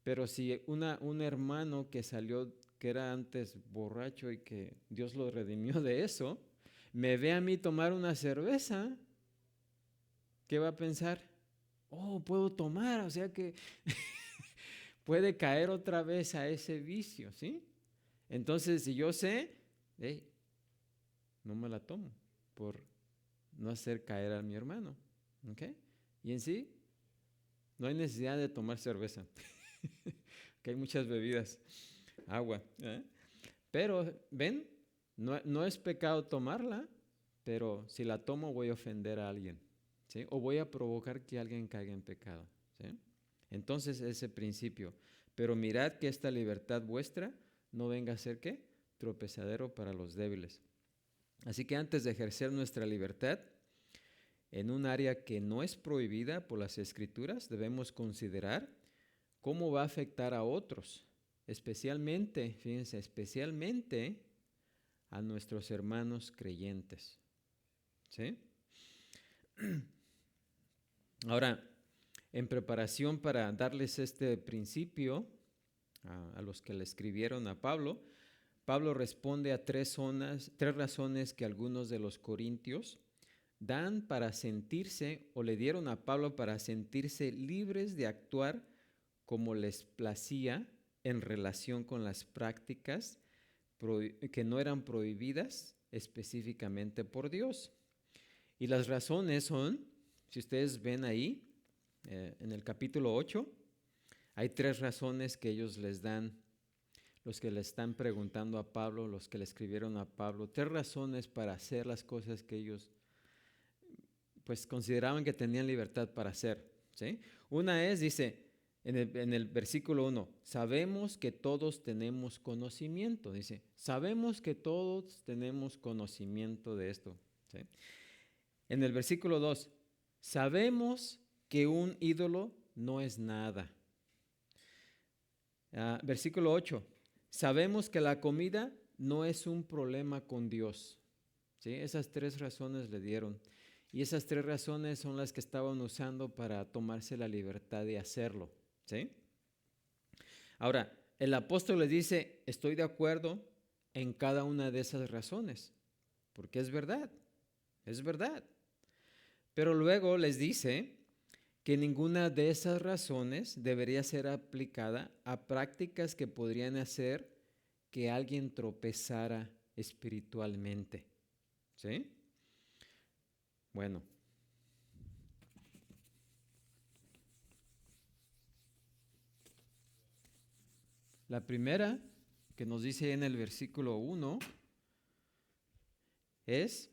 Speaker 1: pero si un hermano que salió, que era antes borracho y que Dios lo redimió de eso, me ve a mí tomar una cerveza, ¿qué va a pensar? Oh, puedo tomar, o sea que puede caer otra vez a ese vicio, ¿sí? Entonces, si yo sé, hey, no me la tomo por no hacer caer a mi hermano, ¿ok? Y en sí, no hay necesidad de tomar cerveza, que hay muchas bebidas, agua, ¿eh? Pero, ¿ven? No es pecado tomarla, pero si la tomo voy a ofender a alguien, ¿sí? O voy a provocar que alguien caiga en pecado, ¿sí? Entonces, ese principio. Pero mirad que esta libertad vuestra no venga a ser, ¿qué? Tropezadero para los débiles. Así que antes de ejercer nuestra libertad en un área que no es prohibida por las Escrituras, debemos considerar cómo va a afectar a otros, especialmente, fíjense, especialmente a nuestros hermanos creyentes, ¿sí? Ahora, en preparación para darles este principio a los que le escribieron a Pablo, Pablo responde a tres razones que algunos de los corintios dan para sentirse, o le dieron a Pablo para sentirse libres de actuar como les placía en relación con las prácticas que no eran prohibidas específicamente por Dios. Y las razones son, si ustedes ven ahí, en el capítulo 8, hay tres razones que ellos les dan, los que le están preguntando a Pablo, los que le escribieron a Pablo, tres razones para hacer las cosas que ellos pues consideraban que tenían libertad para hacer, ¿sí? Una es, dice, en el versículo 1, sabemos que todos tenemos conocimiento, dice, sabemos que todos tenemos conocimiento de esto. ¿Sí? En el versículo 2, sabemos que un ídolo no es nada. Versículo 8, sabemos que la comida no es un problema con Dios. ¿Sí? Esas 3 razones le dieron. Y esas 3 razones son las que estaban usando para tomarse la libertad de hacerlo. ¿Sí? Ahora, el apóstol les dice, estoy de acuerdo en cada una de esas razones, porque es verdad, es verdad. Pero luego les dice que ninguna de esas razones debería ser aplicada a prácticas que podrían hacer que alguien tropezara espiritualmente. ¿Sí? Bueno. La primera que nos dice en el versículo 1 es,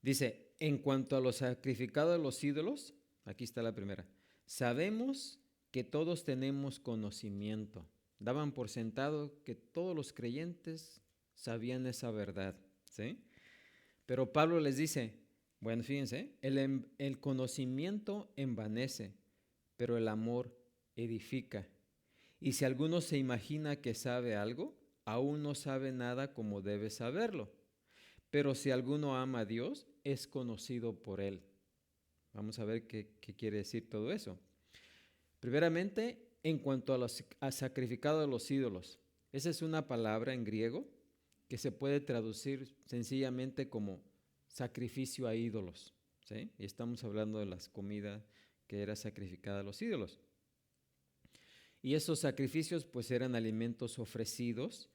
Speaker 1: dice, en cuanto a lo sacrificado a los ídolos, aquí está la primera, sabemos que todos tenemos conocimiento. Daban por sentado que todos los creyentes sabían esa verdad, ¿sí? Pero Pablo les dice, bueno, fíjense, el conocimiento envanece, pero el amor edifica. Y si alguno se imagina que sabe algo, aún no sabe nada como debe saberlo. Pero si alguno ama a Dios, es conocido por Él. Vamos a ver qué quiere decir todo eso. Primeramente, en cuanto a sacrificado a los ídolos. Esa es una palabra en griego que se puede traducir sencillamente como sacrificio a ídolos. ¿Sí? Y estamos hablando de las comidas que era sacrificada a los ídolos. Y esos sacrificios pues eran alimentos ofrecidos,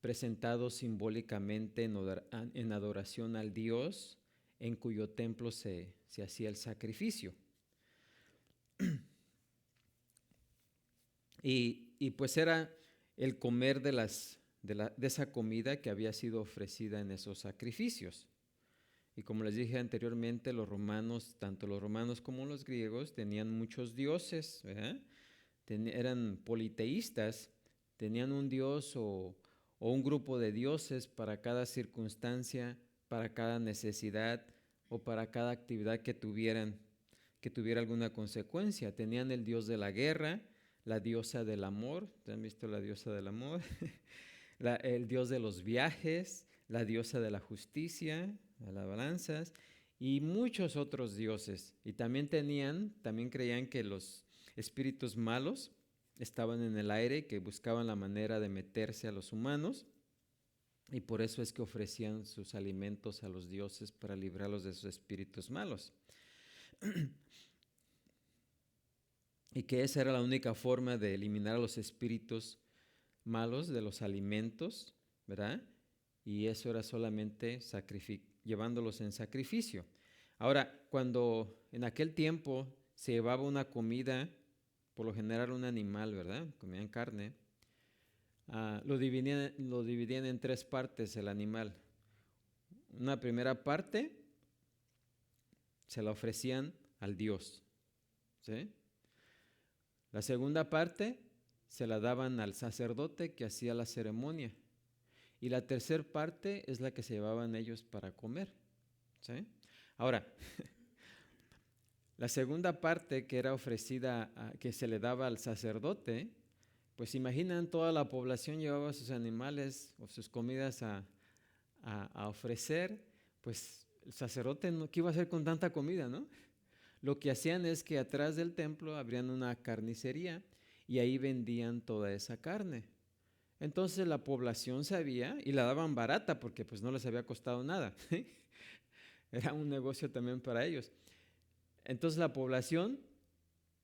Speaker 1: presentados simbólicamente en adoración al Dios en cuyo templo se hacía el sacrificio. Y pues era el comer de esa comida que había sido ofrecida en esos sacrificios. Y como les dije anteriormente, los romanos, tanto los romanos como los griegos, tenían muchos dioses, ¿verdad? Eran politeístas, tenían un dios o un grupo de dioses para cada circunstancia, para cada necesidad o para cada actividad que tuviera alguna consecuencia. Tenían el dios de la guerra, la diosa del amor, ¿han visto la diosa del amor? El dios de los viajes, la diosa de la justicia, de las balanzas y muchos otros dioses. Y también creían que los espíritus malos estaban en el aire, que buscaban la manera de meterse a los humanos, y por eso es que ofrecían sus alimentos a los dioses para librarlos de esos espíritus malos. Y que esa era la única forma de eliminar a los espíritus malos de los alimentos, ¿verdad? Y eso era solamente llevándolos en sacrificio. Ahora, cuando en aquel tiempo se llevaba una comida, por lo general un animal, ¿verdad? Comían carne. Lo dividían en 3 partes el animal. Una primera parte se la ofrecían al Dios, ¿sí? La segunda parte se la daban al sacerdote que hacía la ceremonia. Y la tercera parte es la que se llevaban ellos para comer, ¿sí? Ahora, la segunda parte que era ofrecida, que se le daba al sacerdote, pues imaginan toda la población llevaba sus animales o sus comidas a ofrecer, pues el sacerdote, ¿qué iba a hacer con tanta comida, no? Lo que hacían es que atrás del templo abrían una carnicería y ahí vendían toda esa carne. Entonces la población sabía y la daban barata porque pues no les había costado nada. Era un negocio también para ellos. Entonces la población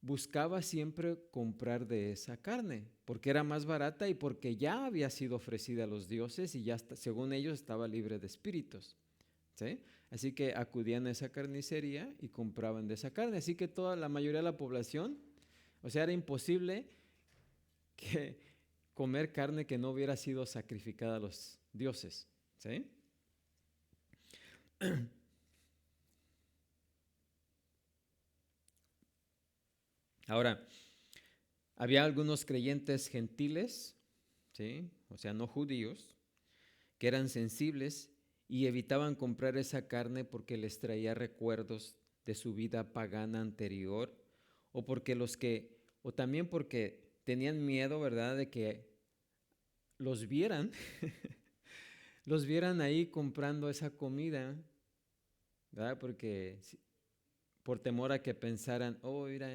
Speaker 1: buscaba siempre comprar de esa carne porque era más barata y porque ya había sido ofrecida a los dioses y ya según ellos estaba libre de espíritus, ¿sí? Así que acudían a esa carnicería y compraban de esa carne. Así que la mayoría de la población, o sea, era imposible comer carne que no hubiera sido sacrificada a los dioses, ¿sí? Ahora, había algunos creyentes gentiles, ¿sí? O sea, no judíos, que eran sensibles y evitaban comprar esa carne porque les traía recuerdos de su vida pagana anterior, o también porque tenían miedo, ¿verdad?, de que los vieran, los vieran ahí comprando esa comida, ¿verdad? Porque por temor a que pensaran, oh, mira,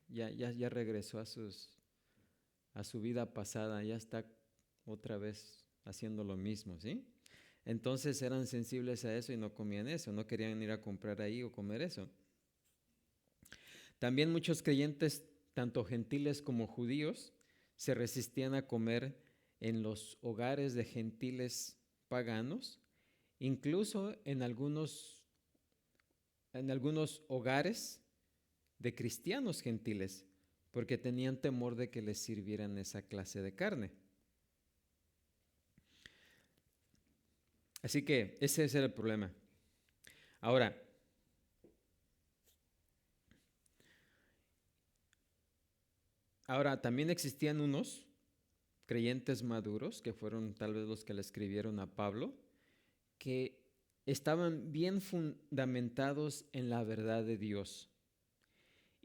Speaker 1: ya regresó a su vida pasada, ya está otra vez haciendo lo mismo, ¿sí? Entonces eran sensibles a eso y no comían eso, no querían ir a comprar ahí o comer eso. También muchos creyentes, tanto gentiles como judíos, se resistían a comer en los hogares de gentiles paganos, incluso en algunos hogares de cristianos gentiles, porque tenían temor de que les sirvieran esa clase de carne. Así que ese es el problema. Ahora, también existían unos creyentes maduros, que fueron tal vez los que le escribieron a Pablo, que estaban bien fundamentados en la verdad de Dios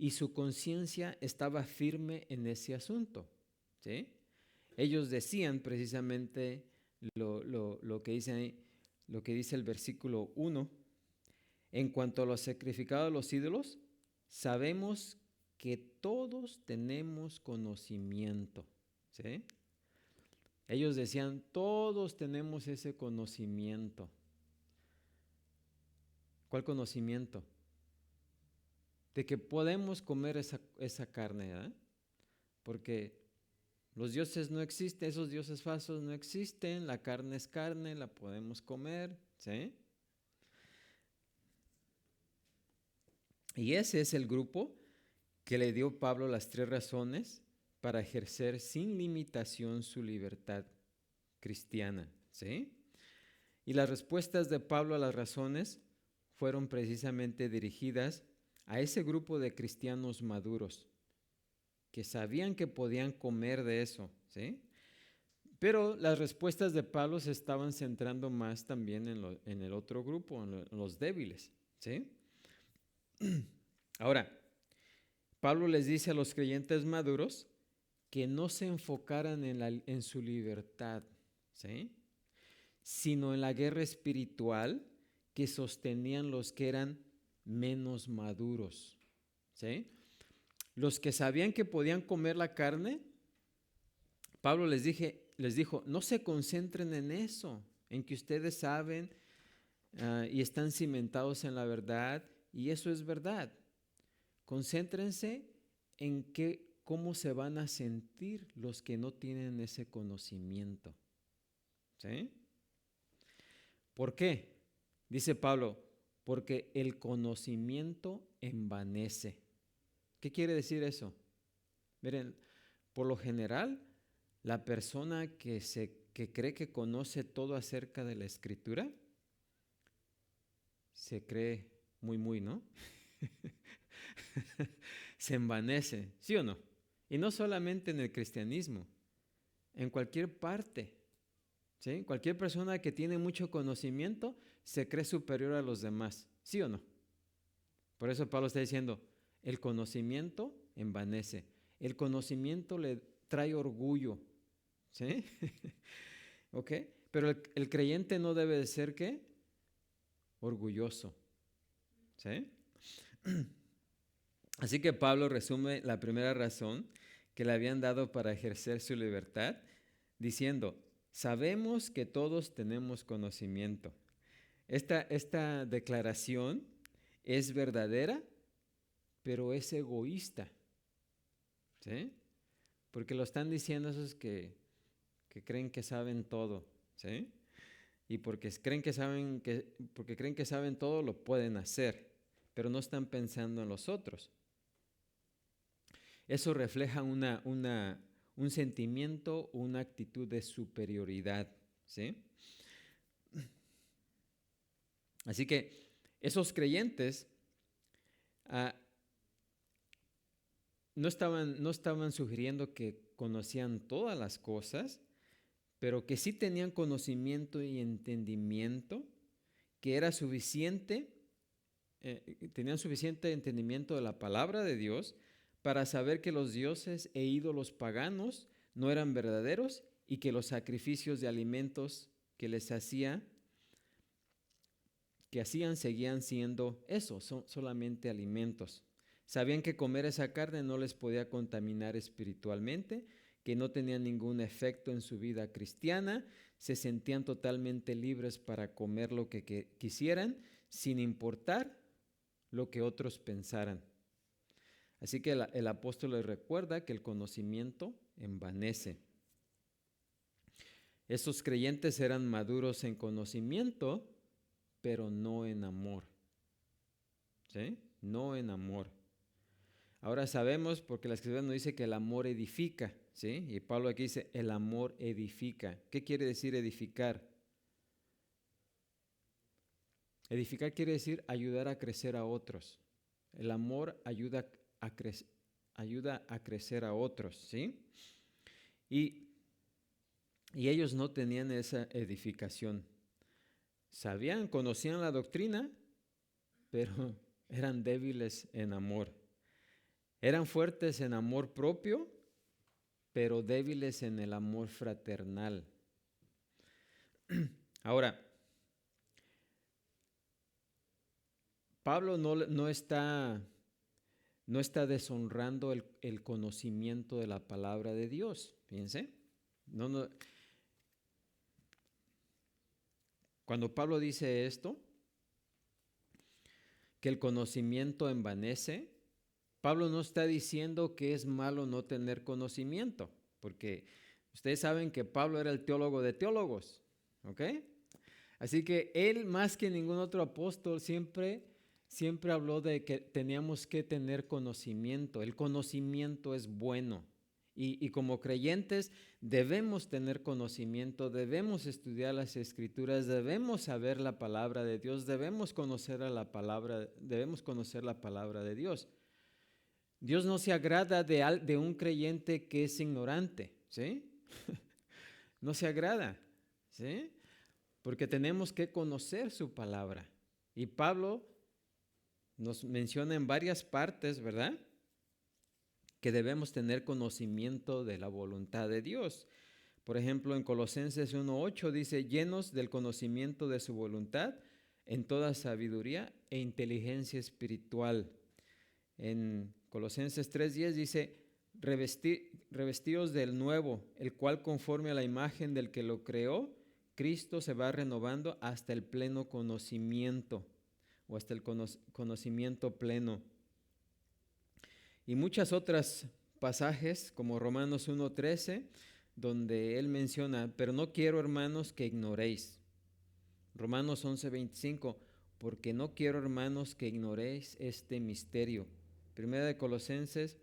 Speaker 1: y su conciencia estaba firme en ese asunto, ¿sí? Ellos decían precisamente lo que dice ahí, lo que dice el versículo 1, en cuanto a los sacrificados a los ídolos, sabemos que todos tenemos conocimiento, ¿sí? Ellos decían, todos tenemos ese conocimiento. ¿Cuál conocimiento? De que podemos comer esa carne, ¿eh? Porque los dioses no existen, esos dioses falsos no existen, la carne es carne, la podemos comer, ¿sí? Y ese es el grupo que le dio Pablo las 3 razones para ejercer sin limitación su libertad cristiana, ¿sí? Y las respuestas de Pablo a las razones fueron precisamente dirigidas a ese grupo de cristianos maduros que sabían que podían comer de eso, ¿sí? Pero las respuestas de Pablo se estaban centrando más también en el otro grupo, en los débiles, ¿sí? Ahora, Pablo les dice a los creyentes maduros que no se enfocaran en su libertad, ¿sí?, sino en la guerra espiritual que sostenían los que eran menos maduros, ¿sí? Los que sabían que podían comer la carne, Pablo les dijo, no se concentren en eso, en que ustedes saben y están cimentados en la verdad, y eso es verdad. Concéntrense en cómo se van a sentir los que no tienen ese conocimiento, ¿sí? ¿Por qué? Dice Pablo, porque el conocimiento envanece. ¿Qué quiere decir eso? Miren, por lo general, la persona que cree que conoce todo acerca de la Escritura, se cree muy, ¿no? Se envanece, ¿sí o no? Y no solamente en el cristianismo, en cualquier parte, ¿sí? Cualquier persona que tiene mucho conocimiento se cree superior a los demás, ¿sí o no? Por eso Pablo está diciendo, el conocimiento envanece, el conocimiento le trae orgullo, ¿sí? ¿Ok? Pero el creyente no debe de ser, ¿qué? Orgulloso, ¿sí? Así que Pablo resume la primera razón que le habían dado para ejercer su libertad, diciendo, sabemos que todos tenemos conocimiento. Esta declaración es verdadera, pero es egoísta, ¿sí? Porque lo están diciendo esos que creen que saben todo, ¿sí? Y porque creen que saben todo, lo pueden hacer, pero no están pensando en los otros. Eso refleja un sentimiento, una actitud de superioridad, ¿sí? Así que esos creyentes no estaban sugiriendo que conocían todas las cosas, pero que sí tenían conocimiento y entendimiento, que era suficiente, tenían suficiente entendimiento de la palabra de Dios para saber que los dioses e ídolos paganos no eran verdaderos y que los sacrificios de alimentos que hacían seguían siendo eso, son solamente alimentos. Sabían que comer esa carne no les podía contaminar espiritualmente, que no tenían ningún efecto en su vida cristiana, se sentían totalmente libres para comer lo que quisieran, sin importar lo que otros pensaran. Así que el apóstol les recuerda que el conocimiento envanece. Estos creyentes eran maduros en conocimiento, pero no en amor. ¿Sí? No en amor. Ahora sabemos, porque la Escritura nos dice que el amor edifica, ¿sí? Y Pablo aquí dice, el amor edifica. ¿Qué quiere decir edificar? Edificar quiere decir ayudar a crecer a otros. El amor ayuda a crecer a otros, ¿sí? Y ellos no tenían esa edificación. Conocían la doctrina, pero eran débiles en amor. Eran fuertes en amor propio, pero débiles en el amor fraternal. Ahora, Pablo no está deshonrando el conocimiento de la palabra de Dios. Fíjense. Cuando Pablo dice esto, que el conocimiento envanece, Pablo no está diciendo que es malo no tener conocimiento, porque ustedes saben que Pablo era el teólogo de teólogos, ¿ok? Así que él, más que ningún otro apóstol, siempre habló de que teníamos que tener conocimiento. El conocimiento es bueno. Y como creyentes debemos tener conocimiento, debemos estudiar las Escrituras, debemos saber la palabra de Dios, debemos conocer la palabra de Dios. Dios no se agrada de un creyente que es ignorante, ¿sí? No se agrada, ¿sí? Porque tenemos que conocer su palabra. Y Pablo nos menciona en varias partes, ¿verdad?, que debemos tener conocimiento de la voluntad de Dios. Por ejemplo, en Colosenses 1:8 dice, llenos del conocimiento de su voluntad en toda sabiduría e inteligencia espiritual. En Colosenses 3:10 dice, revestidos del nuevo, el cual conforme a la imagen del que lo creó, Cristo se va renovando hasta el pleno conocimiento, o hasta el conocimiento pleno. Y muchas otras pasajes, como Romanos 1:13, donde él menciona, pero no quiero, hermanos, que ignoréis. Romanos 11:25, porque no quiero, hermanos, que ignoréis este misterio. Primera de Corintios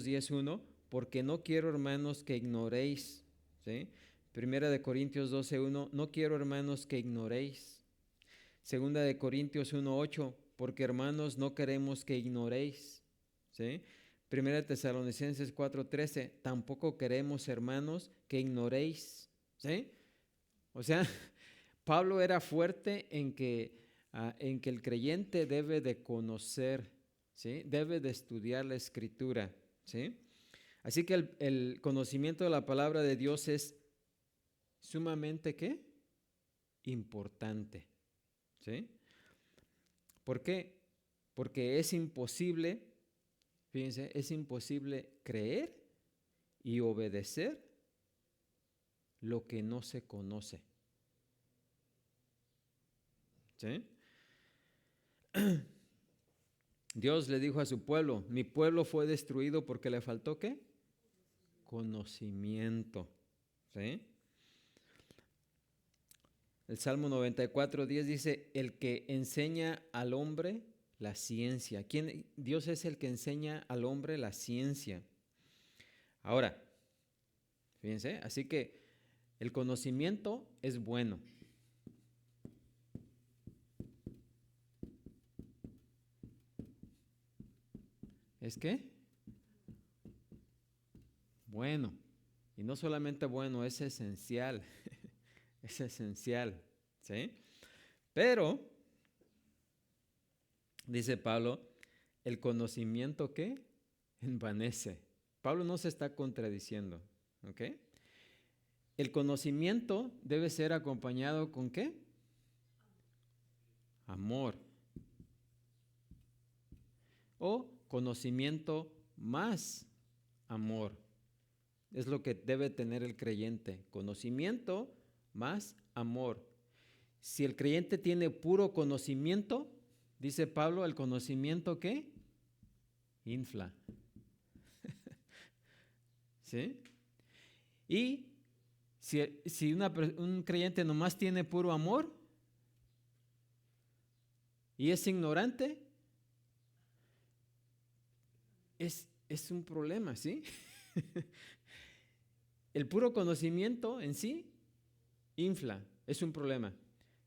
Speaker 1: 10:1, porque no quiero, hermanos, que ignoréis. ¿Sí? Primera de Corintios 12:1, no quiero, hermanos, que ignoréis. Segunda de Corintios 1:8, porque, hermanos, no queremos que ignoréis. ¿Sí? Primera de Tesalonicenses 4:13, tampoco queremos, hermanos, que ignoréis. ¿Sí? O sea, Pablo era fuerte en que el creyente debe de conocer, ¿sí?, debe de estudiar la Escritura, ¿sí? Así que el conocimiento de la palabra de Dios es sumamente, ¿qué?, importante, ¿sí? ¿Por qué? Porque es imposible, fíjense, es imposible creer y obedecer lo que no se conoce. ¿Sí? Dios le dijo a su pueblo, mi pueblo fue destruido porque le faltó ¿qué? Conocimiento. ¿Sí? El Salmo 94:10 dice, el que enseña al hombre la ciencia. Dios es el que enseña al hombre la ciencia. Ahora, fíjense, así que el conocimiento es bueno. ¿Es qué? bueno. Y no solamente bueno, es esencial. Es esencial, ¿sí? Pero, dice Pablo, el conocimiento, ¿qué? Envanece. Pablo no se está contradiciendo, ¿ok? El conocimiento debe ser acompañado ¿con qué? Amor. O conocimiento más amor. Es lo que debe tener el creyente. Conocimiento más amor. Si el creyente tiene puro conocimiento, dice Pablo, el conocimiento ¿qué? Infla. ¿Sí? Y si un creyente nomás tiene puro amor y es ignorante, es un problema, ¿sí? El puro conocimiento en sí infla, es un problema.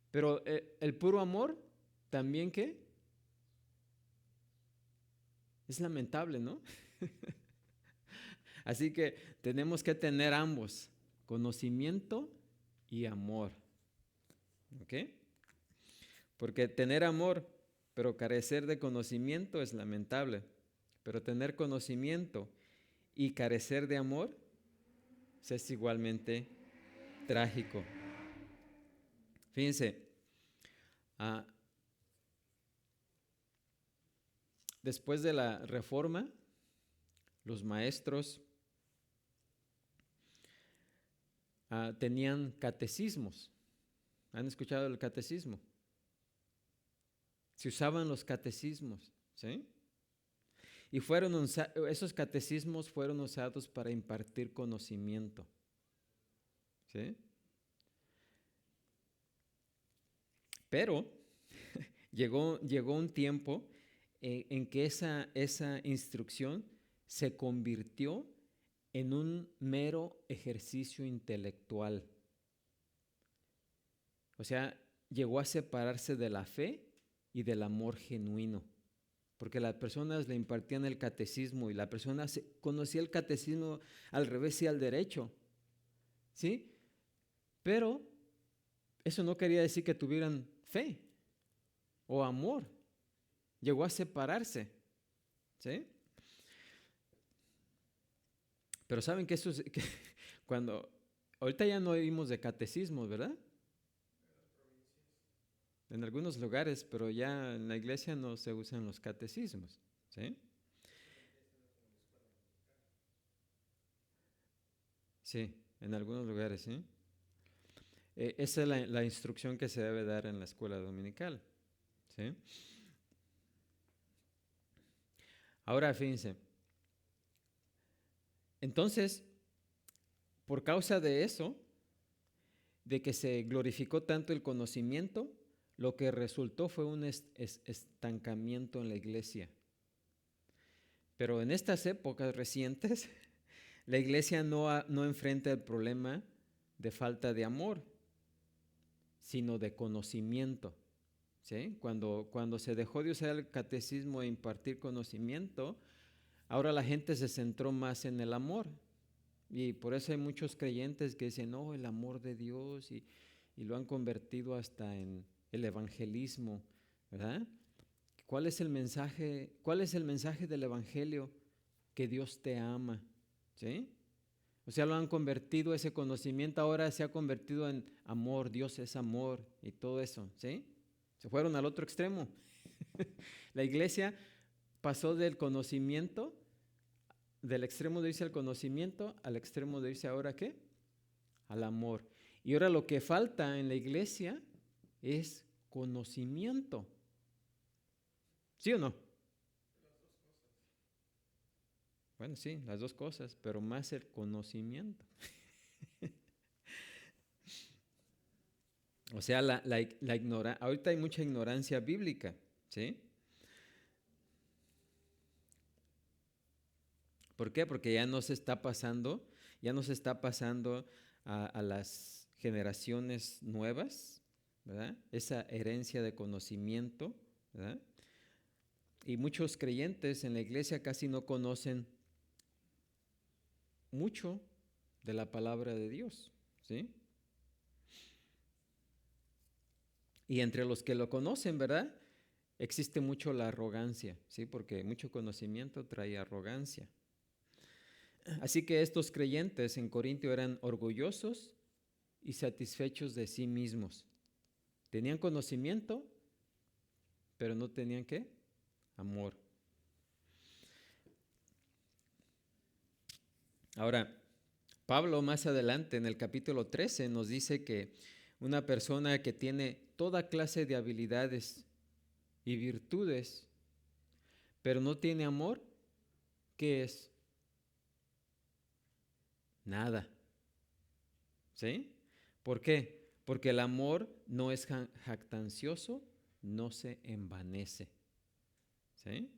Speaker 1: Pero el puro amor también ¿qué? Es lamentable, ¿no? Así que tenemos que tener ambos, conocimiento y amor. ¿Ok? Porque tener amor, pero carecer de conocimiento es lamentable. Pero tener conocimiento y carecer de amor es igualmente trágico. Fíjense, después de la Reforma, los maestros tenían catecismos. ¿Han escuchado el catecismo? Se usaban los catecismos, ¿sí? Y esos catecismos fueron usados para impartir conocimiento, ¿sí? Pero llegó un tiempo en que esa instrucción se convirtió en un mero ejercicio intelectual. O sea, llegó a separarse de la fe y del amor genuino, porque las personas le impartían el catecismo y la persona conocía el catecismo al revés y al derecho, ¿sí? Pero eso no quería decir que tuvieran fe o amor. Llegó a separarse, ¿sí? Pero saben que cuando ahorita ya no oímos de catecismos, ¿verdad? En algunos lugares, pero ya en la iglesia no se usan los catecismos, ¿sí? Sí, en algunos lugares, ¿sí? Esa es la instrucción que se debe dar en la escuela dominical, ¿sí? Ahora, fíjense, entonces, por causa de eso, de que se glorificó tanto el conocimiento, lo que resultó fue un estancamiento en la iglesia. Pero en estas épocas recientes, la iglesia no enfrenta el problema de falta de amor, sino de conocimiento, ¿sí? Cuando se dejó de usar el catecismo e impartir conocimiento, ahora la gente se centró más en el amor. Y por eso hay muchos creyentes que dicen, no, el amor de Dios, y lo han convertido hasta en el evangelismo, ¿verdad? ¿Cuál es el mensaje del evangelio? Que Dios te ama, ¿sí? O sea, lo han convertido, ese conocimiento ahora se ha convertido en amor, Dios es amor y todo eso, ¿sí? Se fueron al otro extremo. La iglesia pasó del conocimiento, del extremo de irse al conocimiento, al extremo de irse ahora ¿qué? Al amor. Y ahora lo que falta en la iglesia es conocimiento. ¿Sí o no? Bueno, sí, las dos cosas, pero más el conocimiento. O sea, ahorita hay mucha ignorancia bíblica, ¿sí? ¿Por qué? Porque ya no se está pasando a las generaciones nuevas, ¿verdad? Esa herencia de conocimiento, ¿verdad? Y muchos creyentes en la iglesia casi no conocen mucho de la palabra de Dios, ¿sí? Y entre los que lo conocen, ¿verdad? Existe mucho la arrogancia, ¿sí? Porque mucho conocimiento trae arrogancia. Así que estos creyentes en Corintio eran orgullosos y satisfechos de sí mismos. Tenían conocimiento, pero no tenían ¿qué? Amor. Ahora, Pablo más adelante en el capítulo 13 nos dice que una persona que tiene toda clase de habilidades y virtudes, pero no tiene amor, ¿qué es? Nada. ¿Sí? ¿Por qué? Porque el amor no es jactancioso, no se envanece. ¿Sí?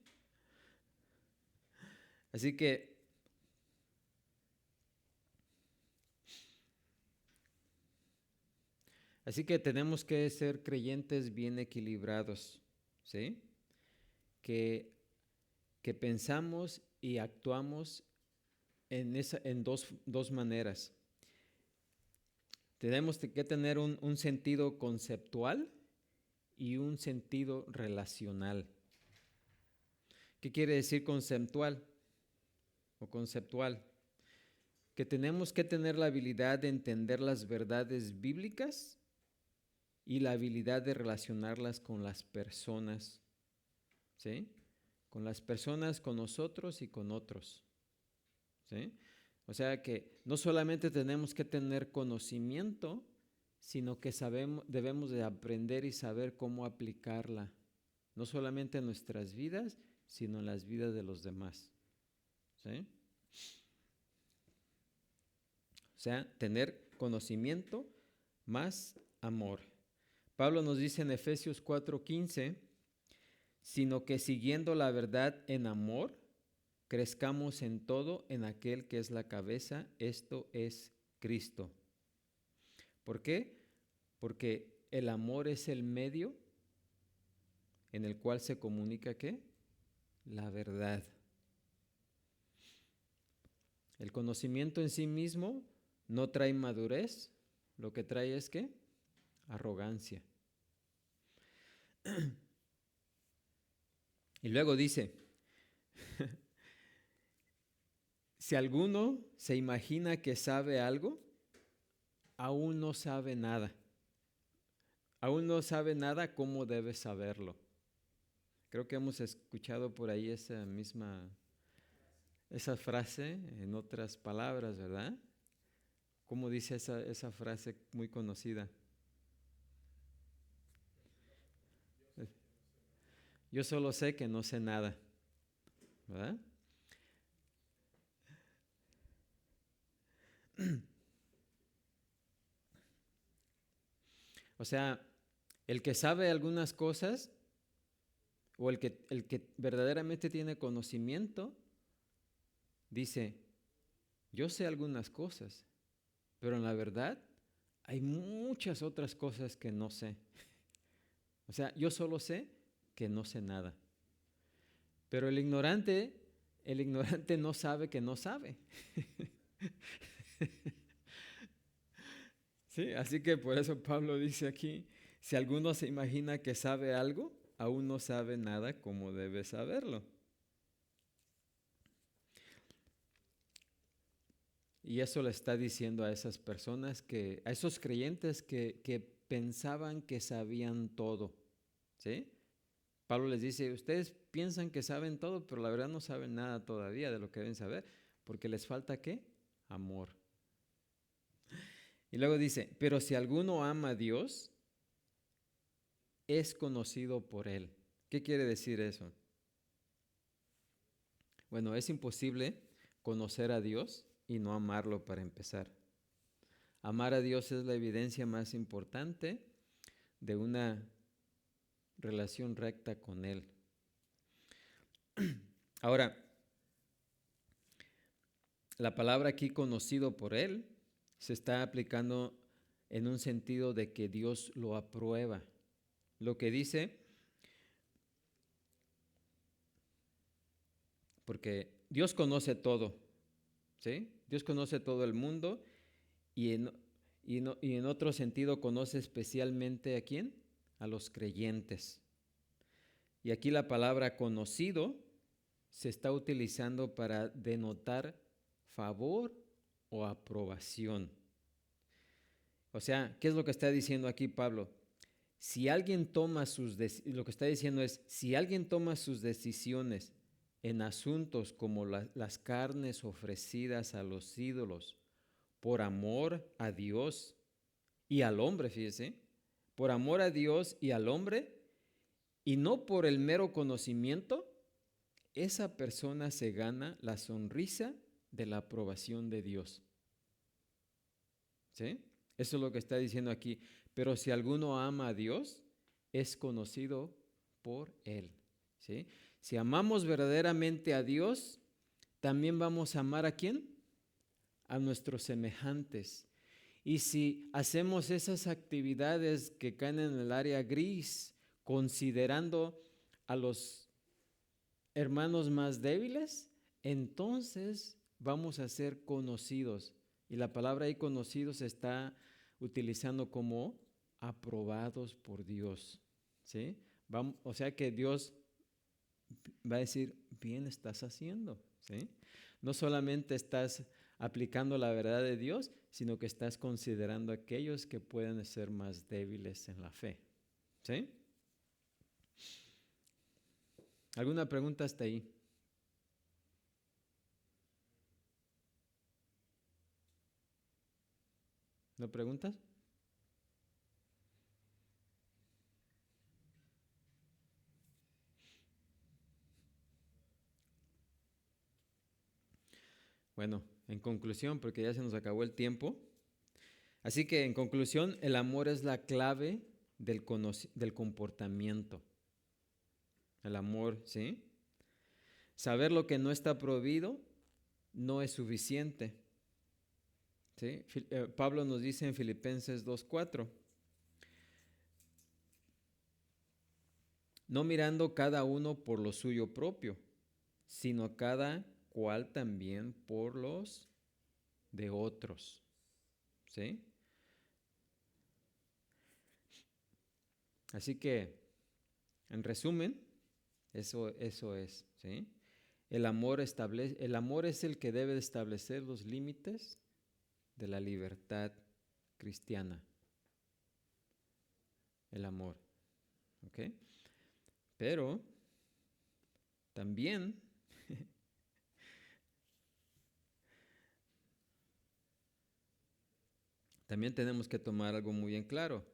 Speaker 1: Así que tenemos que ser creyentes bien equilibrados, ¿sí? Que pensamos y actuamos en dos maneras. Tenemos que tener un sentido conceptual y un sentido relacional. ¿Qué quiere decir conceptual o conceptual? Que tenemos que tener la habilidad de entender las verdades bíblicas y la habilidad de relacionarlas con las personas, ¿sí? Con las personas, con nosotros y con otros, ¿sí? O sea que no solamente tenemos que tener conocimiento, sino que debemos de aprender y saber cómo aplicarla, no solamente en nuestras vidas, sino en las vidas de los demás, ¿sí? O sea, tener conocimiento más amor. Pablo nos dice en Efesios 4:15, sino que siguiendo la verdad en amor, crezcamos en todo en aquel que es la cabeza, esto es Cristo. ¿Por qué? Porque el amor es el medio en el cual se comunica ¿qué? La verdad. El conocimiento en sí mismo no trae madurez, lo que trae es ¿qué? Arrogancia. Y luego dice, si alguno se imagina que sabe algo, aún no sabe nada. Aún no sabe nada, ¿cómo debe saberlo? Creo que hemos escuchado por ahí esa frase en otras palabras, ¿verdad? ¿Cómo dice esa frase muy conocida? Yo solo sé que no sé nada, ¿verdad? O sea, el que sabe algunas cosas o el que verdaderamente tiene conocimiento, dice, yo sé algunas cosas, pero en la verdad hay muchas otras cosas que no sé. O sea, yo solo sé que no sé nada. Pero el ignorante no sabe que no sabe. Sí, así que por eso Pablo dice aquí, si alguno se imagina que sabe algo, aún no sabe nada como debe saberlo. Y eso le está diciendo a esas personas, a esos creyentes que pensaban que sabían todo, ¿sí? Pablo les dice, ustedes piensan que saben todo, pero la verdad no saben nada todavía de lo que deben saber, porque les falta ¿qué? Amor. Y luego dice, pero si alguno ama a Dios, es conocido por Él. ¿Qué quiere decir eso? Bueno, es imposible conocer a Dios y no amarlo para empezar. Amar a Dios es la evidencia más importante de una relación recta con Él. Ahora, la palabra aquí conocido por Él se está aplicando en un sentido de que Dios lo aprueba. Lo que dice, porque Dios conoce todo, ¿sí? Dios conoce todo el mundo y en otro sentido conoce especialmente ¿a quién? A los creyentes. Y aquí la palabra conocido se está utilizando para denotar favor o aprobación. O sea, ¿qué es lo que está diciendo aquí Pablo? Si alguien toma lo que está diciendo es, si alguien toma sus decisiones en asuntos como las carnes ofrecidas a los ídolos, por amor a Dios y al hombre, fíjese, por amor a Dios y al hombre, y no por el mero conocimiento, esa persona se gana la sonrisa de la aprobación de Dios. ¿Sí? Eso es lo que está diciendo aquí. Pero si alguno ama a Dios, es conocido por Él. ¿Sí? Si amamos verdaderamente a Dios, también vamos a amar ¿a quién? A nuestros semejantes. Y si hacemos esas actividades que caen en el área gris, considerando a los hermanos más débiles, entonces vamos a ser conocidos. Y la palabra ahí conocidos se está utilizando como aprobados por Dios. ¿Sí? O sea que Dios va a decir, bien estás haciendo. ¿Sí? No solamente estás aplicando la verdad de Dios, sino que estás considerando a aquellos que pueden ser más débiles en la fe. ¿Sí? ¿Alguna pregunta hasta ahí? ¿No preguntas? Bueno, en conclusión, porque ya se nos acabó el tiempo. Así que en conclusión, el amor es la clave del comportamiento. El amor, ¿sí? Saber lo que no está prohibido no es suficiente. ¿Sí? Pablo nos dice en Filipenses 2:4, no mirando cada uno por lo suyo propio, sino cada cual también por los de otros. ¿Sí? Así que, en resumen, eso es, ¿sí? El amor es el que debe establecer los límites de la libertad cristiana. El amor, ¿ok? Pero también tenemos que tomar algo muy en claro.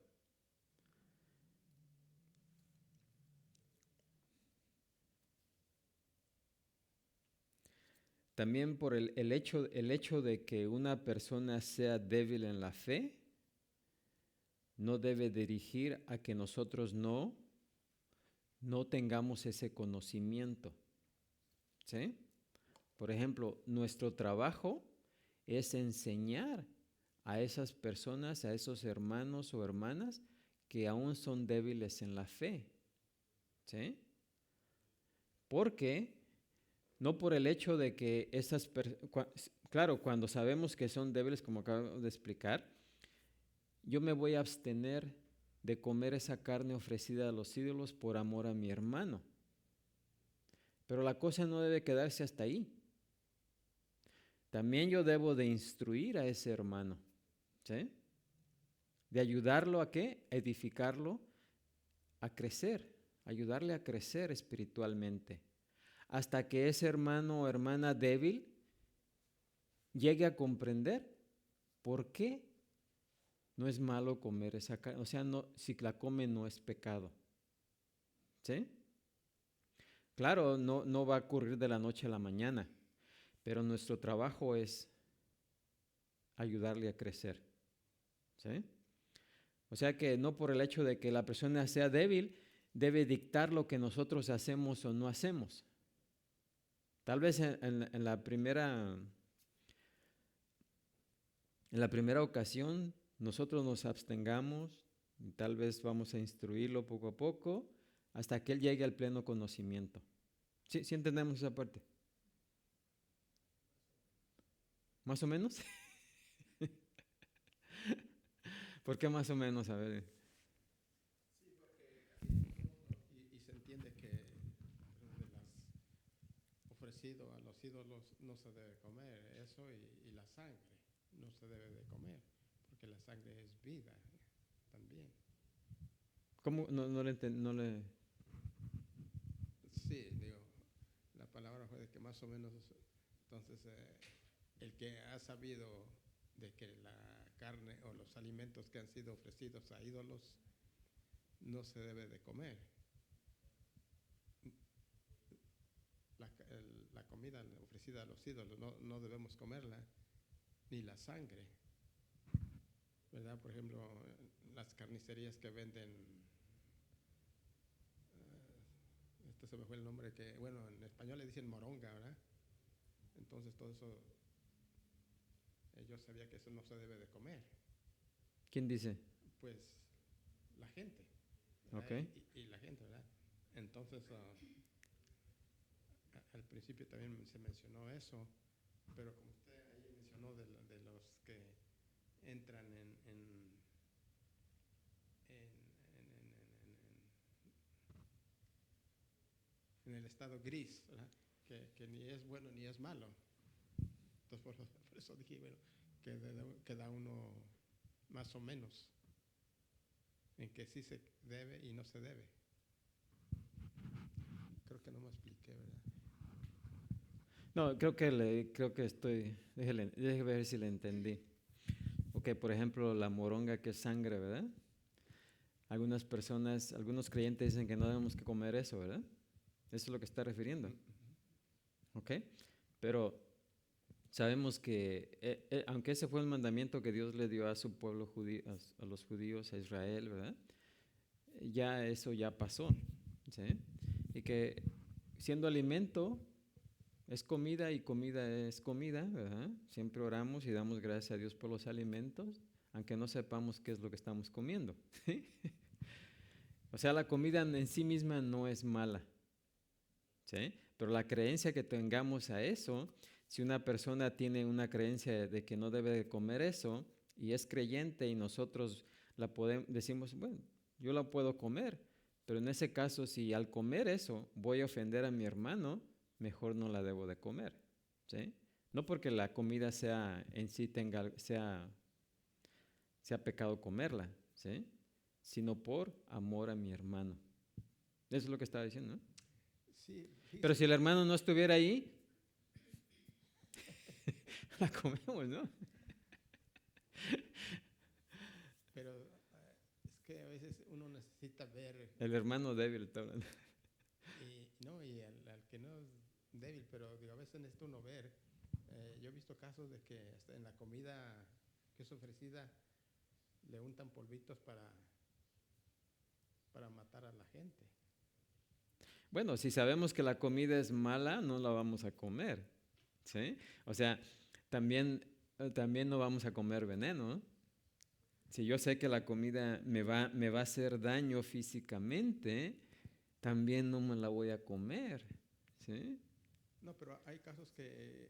Speaker 1: También por el hecho de que una persona sea débil en la fe, no debe dirigir a que nosotros no tengamos ese conocimiento. ¿Sí? Por ejemplo, nuestro trabajo es enseñar a esas personas, a esos hermanos o hermanas que aún son débiles en la fe. ¿Sí? Porque no por el hecho de que esas personas, claro, cuando sabemos que son débiles, como acabo de explicar, yo me voy a abstener de comer esa carne ofrecida a los ídolos por amor a mi hermano. Pero la cosa no debe quedarse hasta ahí. También yo debo de instruir a ese hermano, ¿sí? De ayudarlo a ¿qué? A edificarlo, a crecer, ayudarle a crecer espiritualmente, hasta que ese hermano o hermana débil llegue a comprender por qué no es malo comer esa carne. O sea, no, si la come no es pecado. ¿Sí? Claro, no va a ocurrir de la noche a la mañana, pero nuestro trabajo es ayudarle a crecer. ¿Sí? O sea que no por el hecho de que la persona sea débil, debe dictar lo que nosotros hacemos o no hacemos. Tal vez en la primera ocasión nosotros nos abstengamos, y tal vez vamos a instruirlo poco a poco hasta que él llegue al pleno conocimiento. ¿Sí entendemos esa parte? ¿Más o menos? ¿Por qué más o menos? A ver.
Speaker 2: Y se entiende que de las ofrecido a los ídolos no se debe comer eso y la sangre no se debe de comer porque la sangre es vida también.
Speaker 1: ¿Cómo? No le...
Speaker 2: Sí, digo, la palabra fue de que más o menos, entonces el que ha sabido de que la carne o los alimentos que han sido ofrecidos a ídolos no se debe de comer. La comida ofrecida a los ídolos no debemos comerla, ni la sangre, ¿verdad? Por ejemplo, las carnicerías que venden, se me fue el nombre, que bueno, en español le dicen moronga, ¿verdad? Entonces todo eso, yo sabía que eso no se debe de comer.
Speaker 1: ¿Quién dice?
Speaker 2: Pues la gente,
Speaker 1: Ok.
Speaker 2: ¿verdad? Y la gente, ¿verdad? Entonces, al principio también se mencionó eso, pero como usted ahí mencionó de los que entran en el estado gris, ¿verdad? Que ni es bueno ni es malo. Entonces por eso dije, bueno, que da uno más o menos en que sí se debe y no se debe. Creo que no me expliqué, ¿verdad?
Speaker 1: No, creo que estoy, déjeme ver si le entendí. Ok, por ejemplo, la moronga que es sangre, ¿verdad? Algunas personas, algunos creyentes dicen que no debemos que comer eso, ¿verdad? Eso es lo que está refiriendo. Ok, pero sabemos que, aunque ese fue el mandamiento que Dios le dio a su pueblo judío, a los judíos, a Israel, ¿verdad? Ya eso ya pasó, ¿sí? Y que siendo alimento es comida y comida es comida, ¿verdad? Siempre oramos y damos gracias a Dios por los alimentos, aunque no sepamos qué es lo que estamos comiendo, ¿sí? O sea, la comida en sí misma no es mala, ¿sí? Pero la creencia que tengamos a eso, si una persona tiene una creencia de que no debe de comer eso y es creyente y nosotros decimos, bueno, yo la puedo comer, pero en ese caso, si al comer eso voy a ofender a mi hermano, mejor no la debo de comer, ¿sí? No porque la comida sea en sí sea pecado comerla, ¿sí? Sino por amor a mi hermano. Eso es lo que estaba diciendo, ¿no?
Speaker 2: Sí,
Speaker 1: Pero
Speaker 2: fíjese
Speaker 1: si el
Speaker 2: que,
Speaker 1: hermano no estuviera ahí, la comemos, ¿no?
Speaker 2: pero es que a veces uno necesita ver,
Speaker 1: El hermano débil está hablando.
Speaker 2: y no, y al que no es débil, pero digo, a veces necesita uno ver. Yo he visto casos de que hasta en la comida que es ofrecida le untan polvitos para matar a la gente.
Speaker 1: Bueno, si sabemos que la comida es mala, no la vamos a comer, ¿sí? O sea, también no vamos a comer veneno, ¿no? Si yo sé que la comida me va a hacer daño físicamente, también no me la voy a comer, ¿sí?
Speaker 2: No, pero hay casos que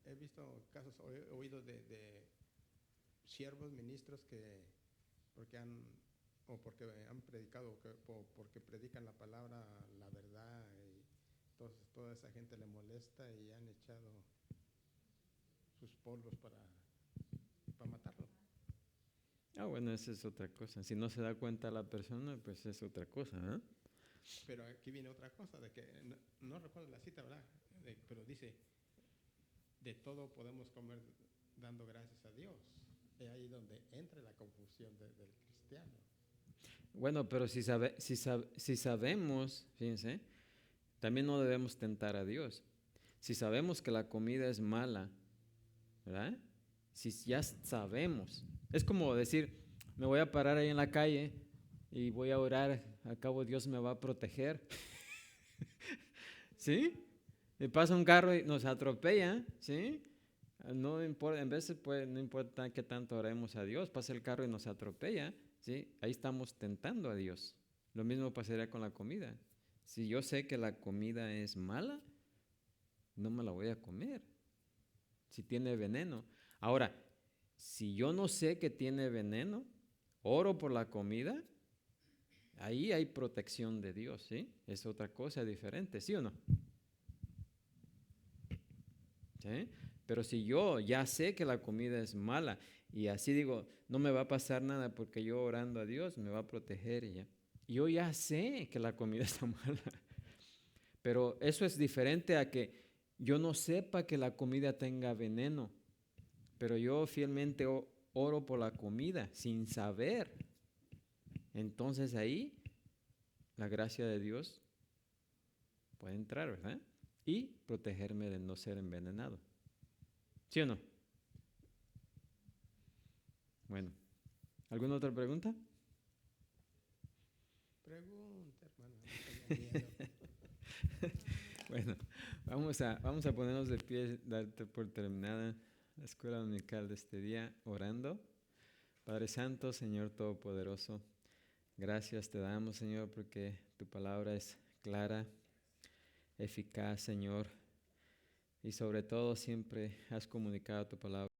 Speaker 2: he visto casos, he oído de siervos, ministros que porque porque han predicado, porque predican la palabra, la verdad, y entonces toda esa gente le molesta y han echado sus polvos para matarlo.
Speaker 1: Ah, bueno, esa es otra cosa. Si no se da cuenta la persona, pues es otra cosa, ¿eh?
Speaker 2: Pero aquí viene otra cosa, de que no recuerdo la cita, ¿verdad? Pero dice, de todo podemos comer dando gracias a Dios. Es ahí donde entra la confusión del cristiano.
Speaker 1: Bueno, pero si sabemos, fíjense, también no debemos tentar a Dios. Si sabemos que la comida es mala, ¿verdad? Si ya sabemos. Es como decir, me voy a parar ahí en la calle y voy a orar, al cabo Dios me va a proteger. ¿Sí? Y pasa un carro y nos atropella, ¿sí? No importa, en veces no importa qué tanto oremos a Dios, pasa el carro y nos atropella, ¿sí? Ahí estamos tentando a Dios. Lo mismo pasaría con la comida. Si yo sé que la comida es mala, no me la voy a comer, si tiene veneno. Ahora, si yo no sé que tiene veneno, oro por la comida, ahí hay protección de Dios, ¿sí? Es otra cosa diferente, ¿sí o no? ¿Sí? Pero si yo ya sé que la comida es mala y así digo, no me va a pasar nada porque yo orando a Dios me va a proteger y ya. Yo ya sé que la comida está mala, pero eso es diferente a que yo no sepa que la comida tenga veneno, pero yo fielmente oro por la comida sin saber. Entonces ahí la gracia de Dios puede entrar, ¿verdad? Y protegerme de no ser envenenado. ¿Sí o no? Bueno, ¿alguna otra pregunta?
Speaker 2: Pregunta, hermano, no tenga miedo.
Speaker 1: Bueno, vamos a ponernos de pie, darte por terminada la escuela dominical de este día, orando. Padre Santo, Señor Todopoderoso, gracias te damos, Señor, porque tu palabra es clara, eficaz, Señor, y sobre todo siempre has comunicado tu palabra